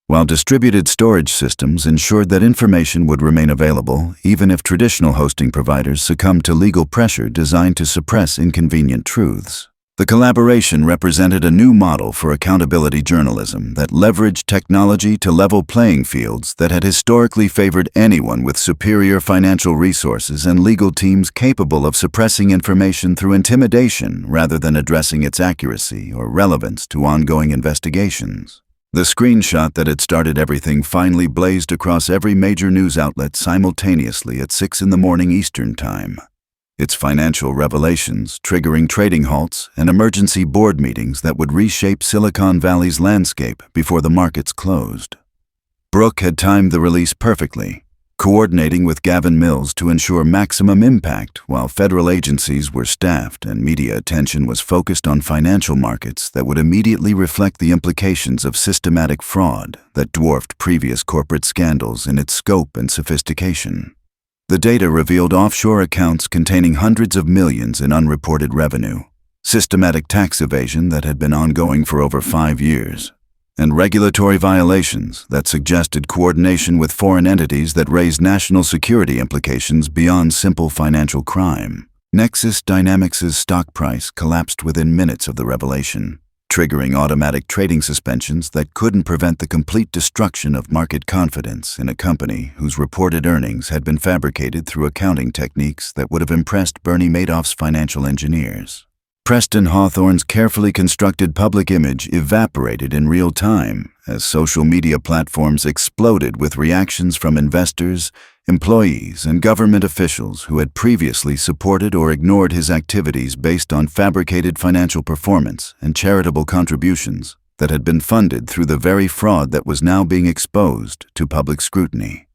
while distributed storage systems ensured that information would remain available even if traditional hosting providers succumbed to legal pressure designed to suppress inconvenient truths. The collaboration represented a new model for accountability journalism that leveraged technology to level playing fields that had historically favored anyone with superior financial resources and legal teams capable of suppressing information through intimidation rather than addressing its accuracy or relevance to ongoing investigations. The screenshot that had started everything finally blazed across every major news outlet simultaneously at 6 a.m. Eastern Time. Its financial revelations triggering trading halts and emergency board meetings that would reshape Silicon Valley's landscape before the markets closed. Brooke had timed the release perfectly, coordinating with Gavin Mills to ensure maximum impact while federal agencies were staffed and media attention was focused on financial markets that would immediately reflect the implications of systematic fraud that dwarfed previous corporate scandals in its scope and sophistication. The data revealed offshore accounts containing hundreds of millions in unreported revenue, systematic tax evasion that had been ongoing for over 5 years, and regulatory violations that suggested coordination with foreign entities that raised national security implications beyond simple financial crime. Nexus Dynamics' stock price collapsed within minutes of the revelation, triggering automatic trading suspensions that couldn't prevent the complete destruction of market confidence in a company whose reported earnings had been fabricated through accounting techniques that would have impressed Bernie Madoff's financial engineers. Preston Hawthorne's carefully constructed public image evaporated in real time as social media platforms exploded with reactions from investors, employees, and government officials who had previously supported or ignored his activities based on fabricated financial performance and charitable contributions that had been funded through the very fraud that was now being exposed to public scrutiny.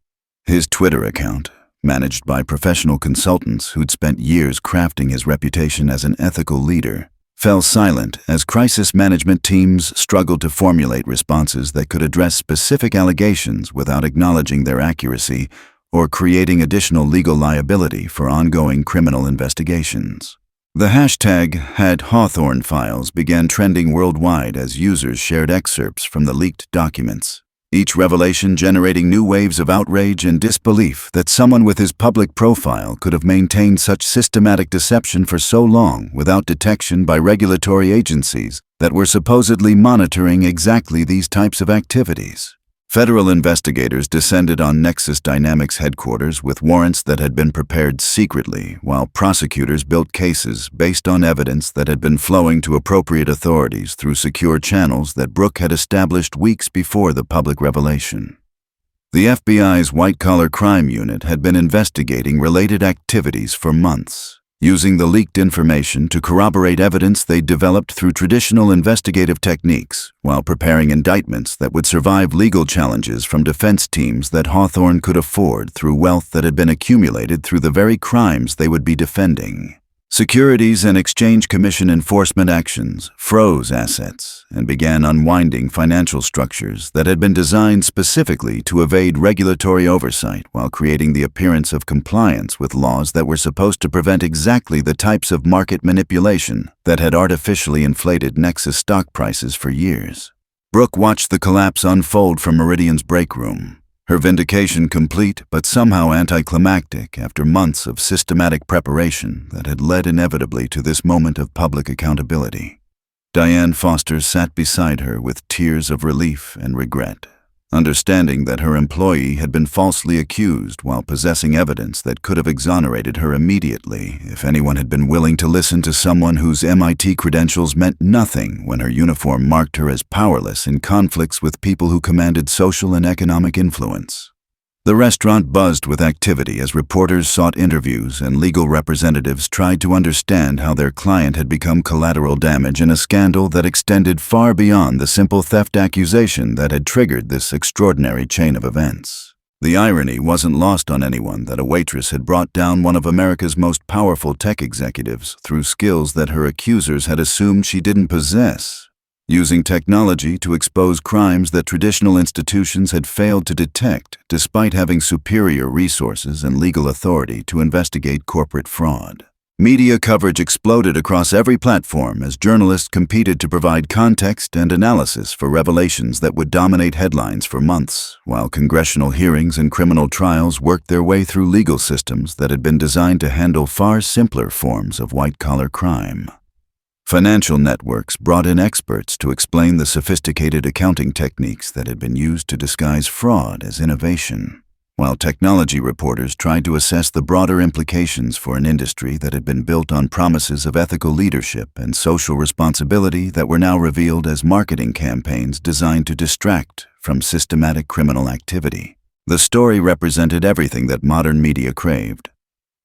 His Twitter account, managed by professional consultants who'd spent years crafting his reputation as an ethical leader, fell silent as crisis management teams struggled to formulate responses that could address specific allegations without acknowledging their accuracy or creating additional legal liability for ongoing criminal investigations. The hashtag #HawthorneFiles began trending worldwide as users shared excerpts from the leaked documents, each revelation generating new waves of outrage and disbelief that someone with his public profile could have maintained such systematic deception for so long without detection by regulatory agencies that were supposedly monitoring exactly these types of activities. Federal investigators descended on Nexus Dynamics headquarters with warrants that had been prepared secretly, while prosecutors built cases based on evidence that had been flowing to appropriate authorities through secure channels that Brooke had established weeks before the public revelation. The FBI's white-collar crime unit had been investigating related activities for months, using the leaked information to corroborate evidence they'd developed through traditional investigative techniques, while preparing indictments that would survive legal challenges from defense teams that Hawthorne could afford through wealth that had been accumulated through the very crimes they would be defending. Securities and Exchange Commission enforcement actions froze assets and began unwinding financial structures that had been designed specifically to evade regulatory oversight while creating the appearance of compliance with laws that were supposed to prevent exactly the types of market manipulation that had artificially inflated Nexus stock prices for years. Brooke watched the collapse unfold from Meridian's break room. Her vindication complete, but somehow anticlimactic after months of systematic preparation that had led inevitably to this moment of public accountability. Diane Foster sat beside her with tears of relief and regret, understanding that her employee had been falsely accused while possessing evidence that could have exonerated her immediately if anyone had been willing to listen to someone whose MIT credentials meant nothing when her uniform marked her as powerless in conflicts with people who commanded social and economic influence. The restaurant buzzed with activity as reporters sought interviews and legal representatives tried to understand how their client had become collateral damage in a scandal that extended far beyond the simple theft accusation that had triggered this extraordinary chain of events. The irony wasn't lost on anyone that a waitress had brought down one of America's most powerful tech executives through skills that her accusers had assumed she didn't possess, using technology to expose crimes that traditional institutions had failed to detect despite having superior resources and legal authority to investigate corporate fraud. Media coverage exploded across every platform as journalists competed to provide context and analysis for revelations that would dominate headlines for months, while congressional hearings and criminal trials worked their way through legal systems that had been designed to handle far simpler forms of white-collar crime. Financial networks brought in experts to explain the sophisticated accounting techniques that had been used to disguise fraud as innovation, while technology reporters tried to assess the broader implications for an industry that had been built on promises of ethical leadership and social responsibility that were now revealed as marketing campaigns designed to distract from systematic criminal activity. The story represented everything that modern media craved: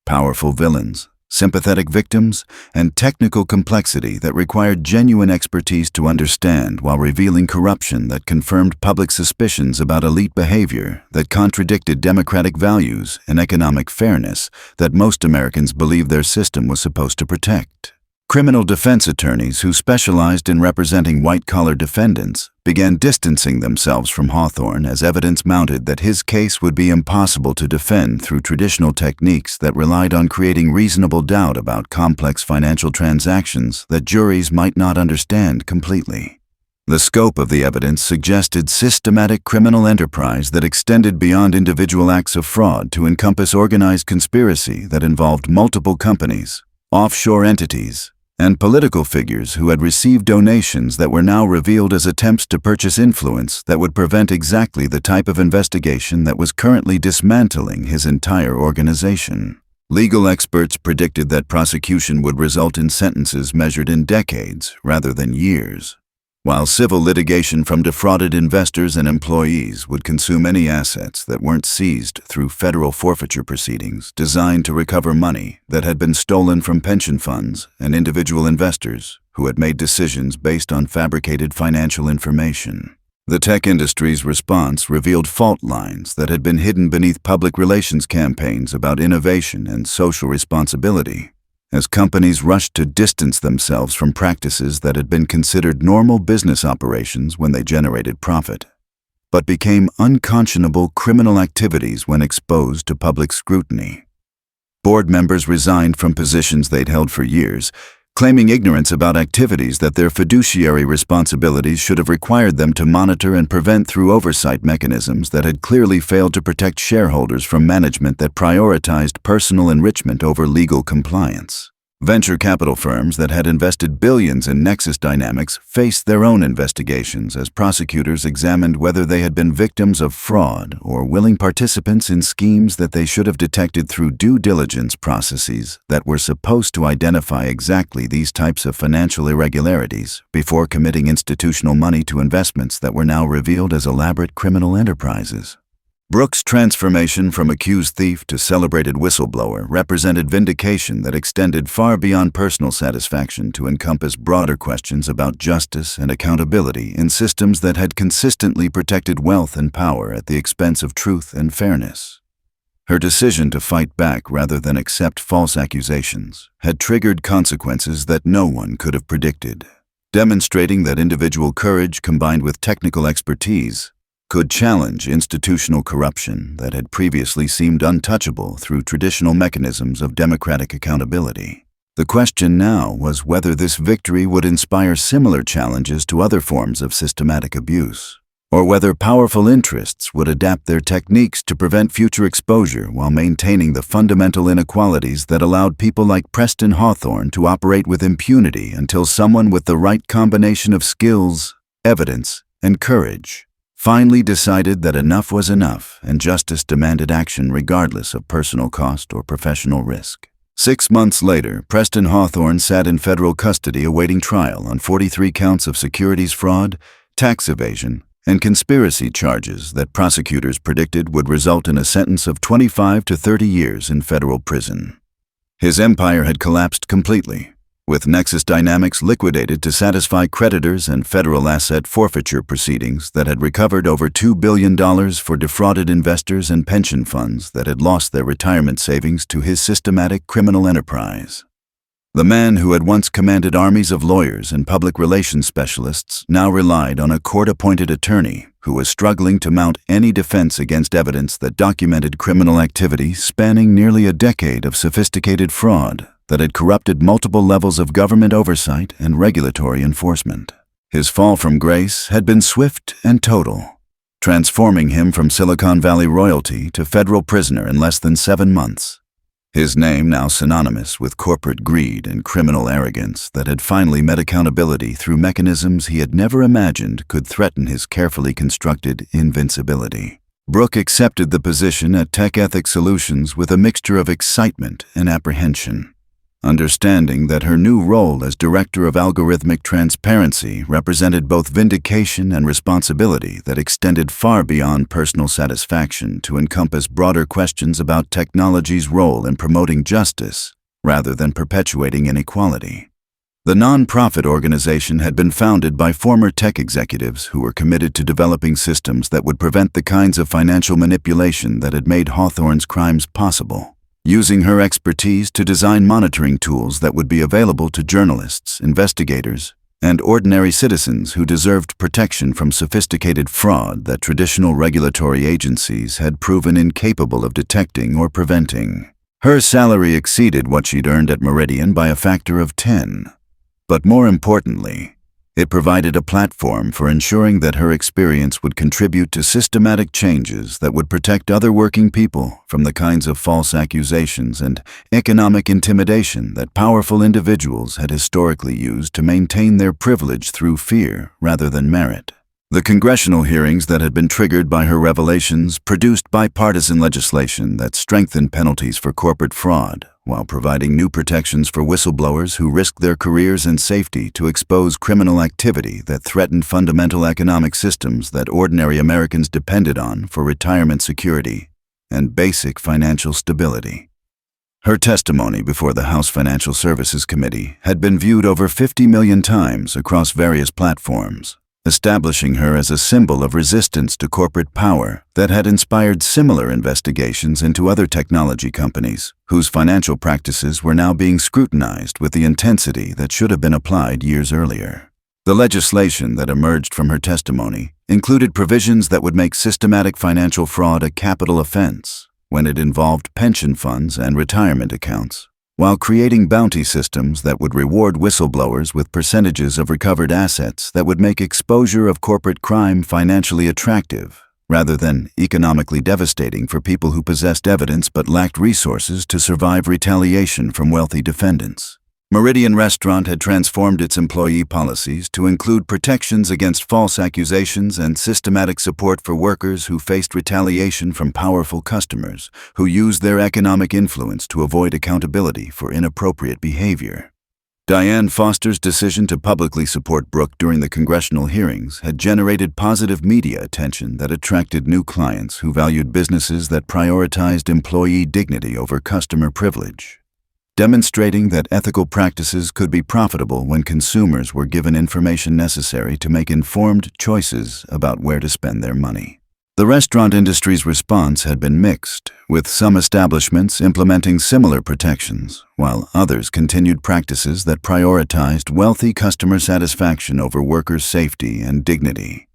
powerful villains, sympathetic victims, and technical complexity that required genuine expertise to understand, while revealing corruption that confirmed public suspicions about elite behavior that contradicted democratic values and economic fairness that most Americans believed their system was supposed to protect. Criminal defense attorneys who specialized in representing white-collar defendants began distancing themselves from Hawthorne as evidence mounted that his case would be impossible to defend through traditional techniques that relied on creating reasonable doubt about complex financial transactions that juries might not understand completely. The scope of the evidence suggested systematic criminal enterprise that extended beyond individual acts of fraud to encompass organized conspiracy that involved multiple companies, offshore entities, and political figures who had received donations that were now revealed as attempts to purchase influence that would prevent exactly the type of investigation that was currently dismantling his entire organization. Legal experts predicted that prosecution would result in sentences measured in decades rather than years, while civil litigation from defrauded investors and employees would consume any assets that weren't seized through federal forfeiture proceedings designed to recover money that had been stolen from pension funds and individual investors who had made decisions based on fabricated financial information. The tech industry's response revealed fault lines that had been hidden beneath public relations campaigns about innovation and social responsibility, as companies rushed to distance themselves from practices that had been considered normal business operations when they generated profit, but became unconscionable criminal activities when exposed to public scrutiny. Board members resigned from positions they'd held for years, claiming ignorance about activities that their fiduciary responsibilities should have required them to monitor and prevent through oversight mechanisms that had clearly failed to protect shareholders from management that prioritized personal enrichment over legal compliance. Venture capital firms that had invested billions in Nexus Dynamics faced their own investigations as prosecutors examined whether they had been victims of fraud or willing participants in schemes that they should have detected through due diligence processes that were supposed to identify exactly these types of financial irregularities before committing institutional money to investments that were now revealed as elaborate criminal enterprises. Brooks' transformation from accused thief to celebrated whistleblower represented vindication that extended far beyond personal satisfaction to encompass broader questions about justice and accountability in systems that had consistently protected wealth and power at the expense of truth and fairness. Her decision to fight back rather than accept false accusations had triggered consequences that no one could have predicted, demonstrating that individual courage combined with technical expertise could challenge institutional corruption that had previously seemed untouchable through traditional mechanisms of democratic accountability. The question now was whether this victory would inspire similar challenges to other forms of systematic abuse, or whether powerful interests would adapt their techniques to prevent future exposure while maintaining the fundamental inequalities that allowed people like Preston Hawthorne to operate with impunity until someone with the right combination of skills, evidence, and courage finally decided that enough was enough and justice demanded action regardless of personal cost or professional risk. 6 months later, Preston Hawthorne sat in federal custody awaiting trial on 43 counts of securities fraud, tax evasion, and conspiracy charges that prosecutors predicted would result in a sentence of 25 to 30 years in federal prison. His empire had collapsed completely, with Nexus Dynamics liquidated to satisfy creditors and federal asset forfeiture proceedings that had recovered over $2 billion for defrauded investors and pension funds that had lost their retirement savings to his systematic criminal enterprise. The man who had once commanded armies of lawyers and public relations specialists now relied on a court-appointed attorney who was struggling to mount any defense against evidence that documented criminal activity spanning nearly a decade of sophisticated fraud that had corrupted multiple levels of government oversight and regulatory enforcement. His fall from grace had been swift and total, transforming him from Silicon Valley royalty to federal prisoner in less than 7 months. His name now synonymous with corporate greed and criminal arrogance that had finally met accountability through mechanisms he had never imagined could threaten his carefully constructed invincibility. Brooke accepted the position at Tech Ethics Solutions with a mixture of excitement and apprehension, understanding that her new role as Director of Algorithmic Transparency represented both vindication and responsibility that extended far beyond personal satisfaction to encompass broader questions about technology's role in promoting justice rather than perpetuating inequality. The nonprofit organization had been founded by former tech executives who were committed to developing systems that would prevent the kinds of financial manipulation that had made Hawthorne's crimes possible, using her expertise to design monitoring tools that would be available to journalists, investigators, and ordinary citizens who deserved protection from sophisticated fraud that traditional regulatory agencies had proven incapable of detecting or preventing. Her salary exceeded what she'd earned at Meridian by a factor of 10. But more importantly, it provided a platform for ensuring that her experience would contribute to systematic changes that would protect other working people from the kinds of false accusations and economic intimidation that powerful individuals had historically used to maintain their privilege through fear rather than merit. The congressional hearings that had been triggered by her revelations produced bipartisan legislation that strengthened penalties for corporate fraud, while providing new protections for whistleblowers who risked their careers and safety to expose criminal activity that threatened fundamental economic systems that ordinary Americans depended on for retirement security and basic financial stability. Her testimony before the House Financial Services Committee had been viewed over 50 million times across various platforms, establishing her as a symbol of resistance to corporate power that had inspired similar investigations into other technology companies whose financial practices were now being scrutinized with the intensity that should have been applied years earlier. The legislation that emerged from her testimony included provisions that would make systematic financial fraud a capital offense when it involved pension funds and retirement accounts, while creating bounty systems that would reward whistleblowers with percentages of recovered assets that would make exposure of corporate crime financially attractive, rather than economically devastating for people who possessed evidence but lacked resources to survive retaliation from wealthy defendants. Meridian Restaurant had transformed its employee policies to include protections against false accusations and systematic support for workers who faced retaliation from powerful customers who used their economic influence to avoid accountability for inappropriate behavior. Diane Foster's decision to publicly support Brooke during the congressional hearings had generated positive media attention that attracted new clients who valued businesses that prioritized employee dignity over customer privilege, demonstrating that ethical practices could be profitable when consumers were given information necessary to make informed choices about where to spend their money. The restaurant industry's response had been mixed, with some establishments implementing similar protections, while others continued practices that prioritized wealthy customer satisfaction over workers' safety and dignity,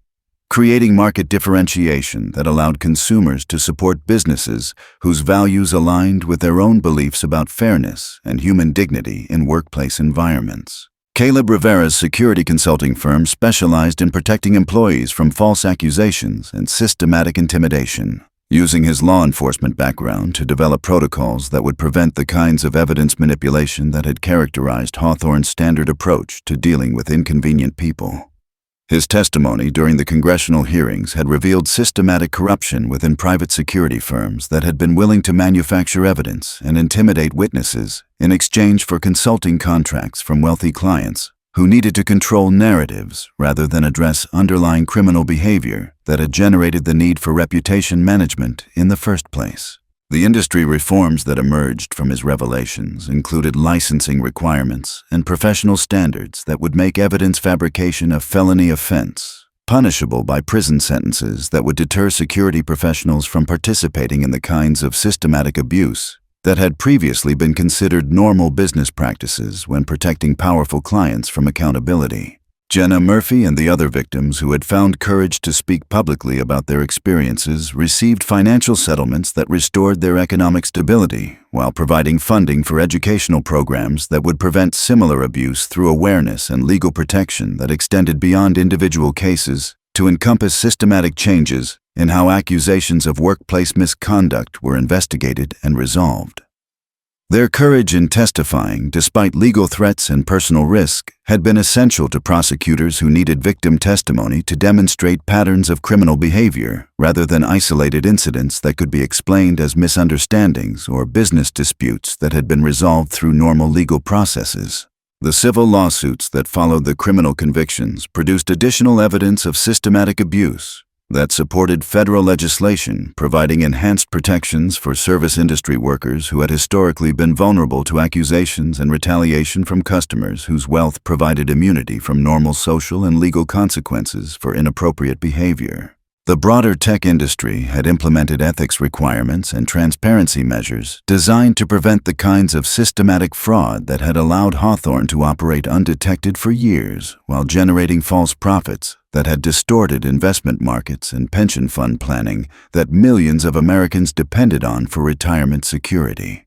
creating market differentiation that allowed consumers to support businesses whose values aligned with their own beliefs about fairness and human dignity in workplace environments. Caleb Rivera's security consulting firm specialized in protecting employees from false accusations and systematic intimidation, using his law enforcement background to develop protocols that would prevent the kinds of evidence manipulation that had characterized Hawthorne's standard approach to dealing with inconvenient people. His testimony during the congressional hearings had revealed systematic corruption within private security firms that had been willing to manufacture evidence and intimidate witnesses in exchange for consulting contracts from wealthy clients who needed to control narratives rather than address underlying criminal behavior that had generated the need for reputation management in the first place. The industry reforms that emerged from his revelations included licensing requirements and professional standards that would make evidence fabrication a felony offense, punishable by prison sentences that would deter security professionals from participating in the kinds of systematic abuse that had previously been considered normal business practices when protecting powerful clients from accountability. Jenna Murphy and the other victims who had found courage to speak publicly about their experiences received financial settlements that restored their economic stability while providing funding for educational programs that would prevent similar abuse through awareness and legal protection that extended beyond individual cases to encompass systematic changes in how accusations of workplace misconduct were investigated and resolved. Their courage in testifying, despite legal threats and personal risk, had been essential to prosecutors who needed victim testimony to demonstrate patterns of criminal behavior rather than isolated incidents that could be explained as misunderstandings or business disputes that had been resolved through normal legal processes. The civil lawsuits that followed the criminal convictions produced additional evidence of systematic abuse that supported federal legislation providing enhanced protections for service industry workers who had historically been vulnerable to accusations and retaliation from customers whose wealth provided immunity from normal social and legal consequences for inappropriate behavior. The broader tech industry had implemented ethics requirements and transparency measures designed to prevent the kinds of systematic fraud that had allowed Hawthorne to operate undetected for years while generating false profits that had distorted investment markets and pension fund planning that millions of Americans depended on for retirement security.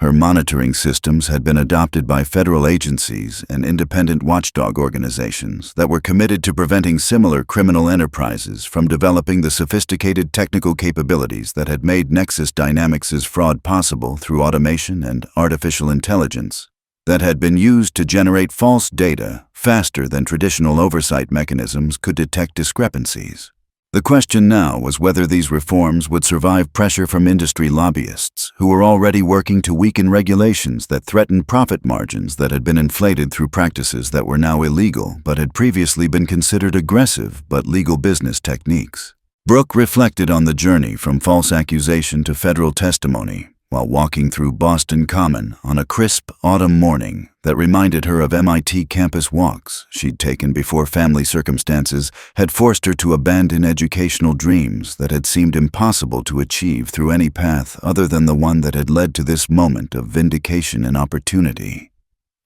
Her monitoring systems had been adopted by federal agencies and independent watchdog organizations that were committed to preventing similar criminal enterprises from developing the sophisticated technical capabilities that had made Nexus Dynamics' fraud possible through automation and artificial intelligence that had been used to generate false data faster than traditional oversight mechanisms could detect discrepancies. The question now was whether these reforms would survive pressure from industry lobbyists who were already working to weaken regulations that threatened profit margins that had been inflated through practices that were now illegal but had previously been considered aggressive but legal business techniques. Brooke reflected on the journey from false accusation to federal testimony while walking through Boston Common on a crisp autumn morning that reminded her of MIT campus walks she'd taken before family circumstances had forced her to abandon educational dreams that had seemed impossible to achieve through any path other than the one that had led to this moment of vindication and opportunity.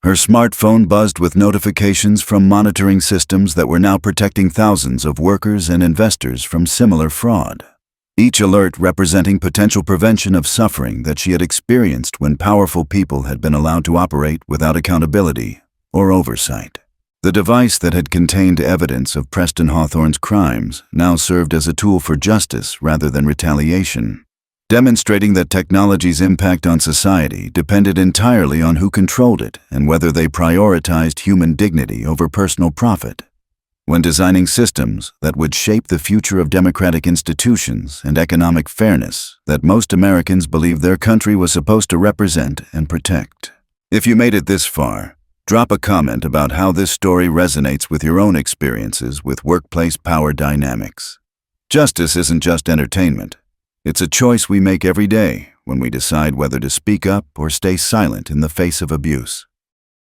Her smartphone buzzed with notifications from monitoring systems that were now protecting thousands of workers and investors from similar fraud, each alert representing potential prevention of suffering that she had experienced when powerful people had been allowed to operate without accountability or oversight. The device that had contained evidence of Preston Hawthorne's crimes now served as a tool for justice rather than retaliation, demonstrating that technology's impact on society depended entirely on who controlled it and whether they prioritized human dignity over personal profit. When designing systems that would shape the future of democratic institutions and economic fairness that most Americans believed their country was supposed to represent and protect. If you made it this far, Drop a comment about how this story resonates with your own experiences with workplace power dynamics. Justice isn't just entertainment. It's a choice we make every day when we decide whether to speak up or stay silent in the face of abuse.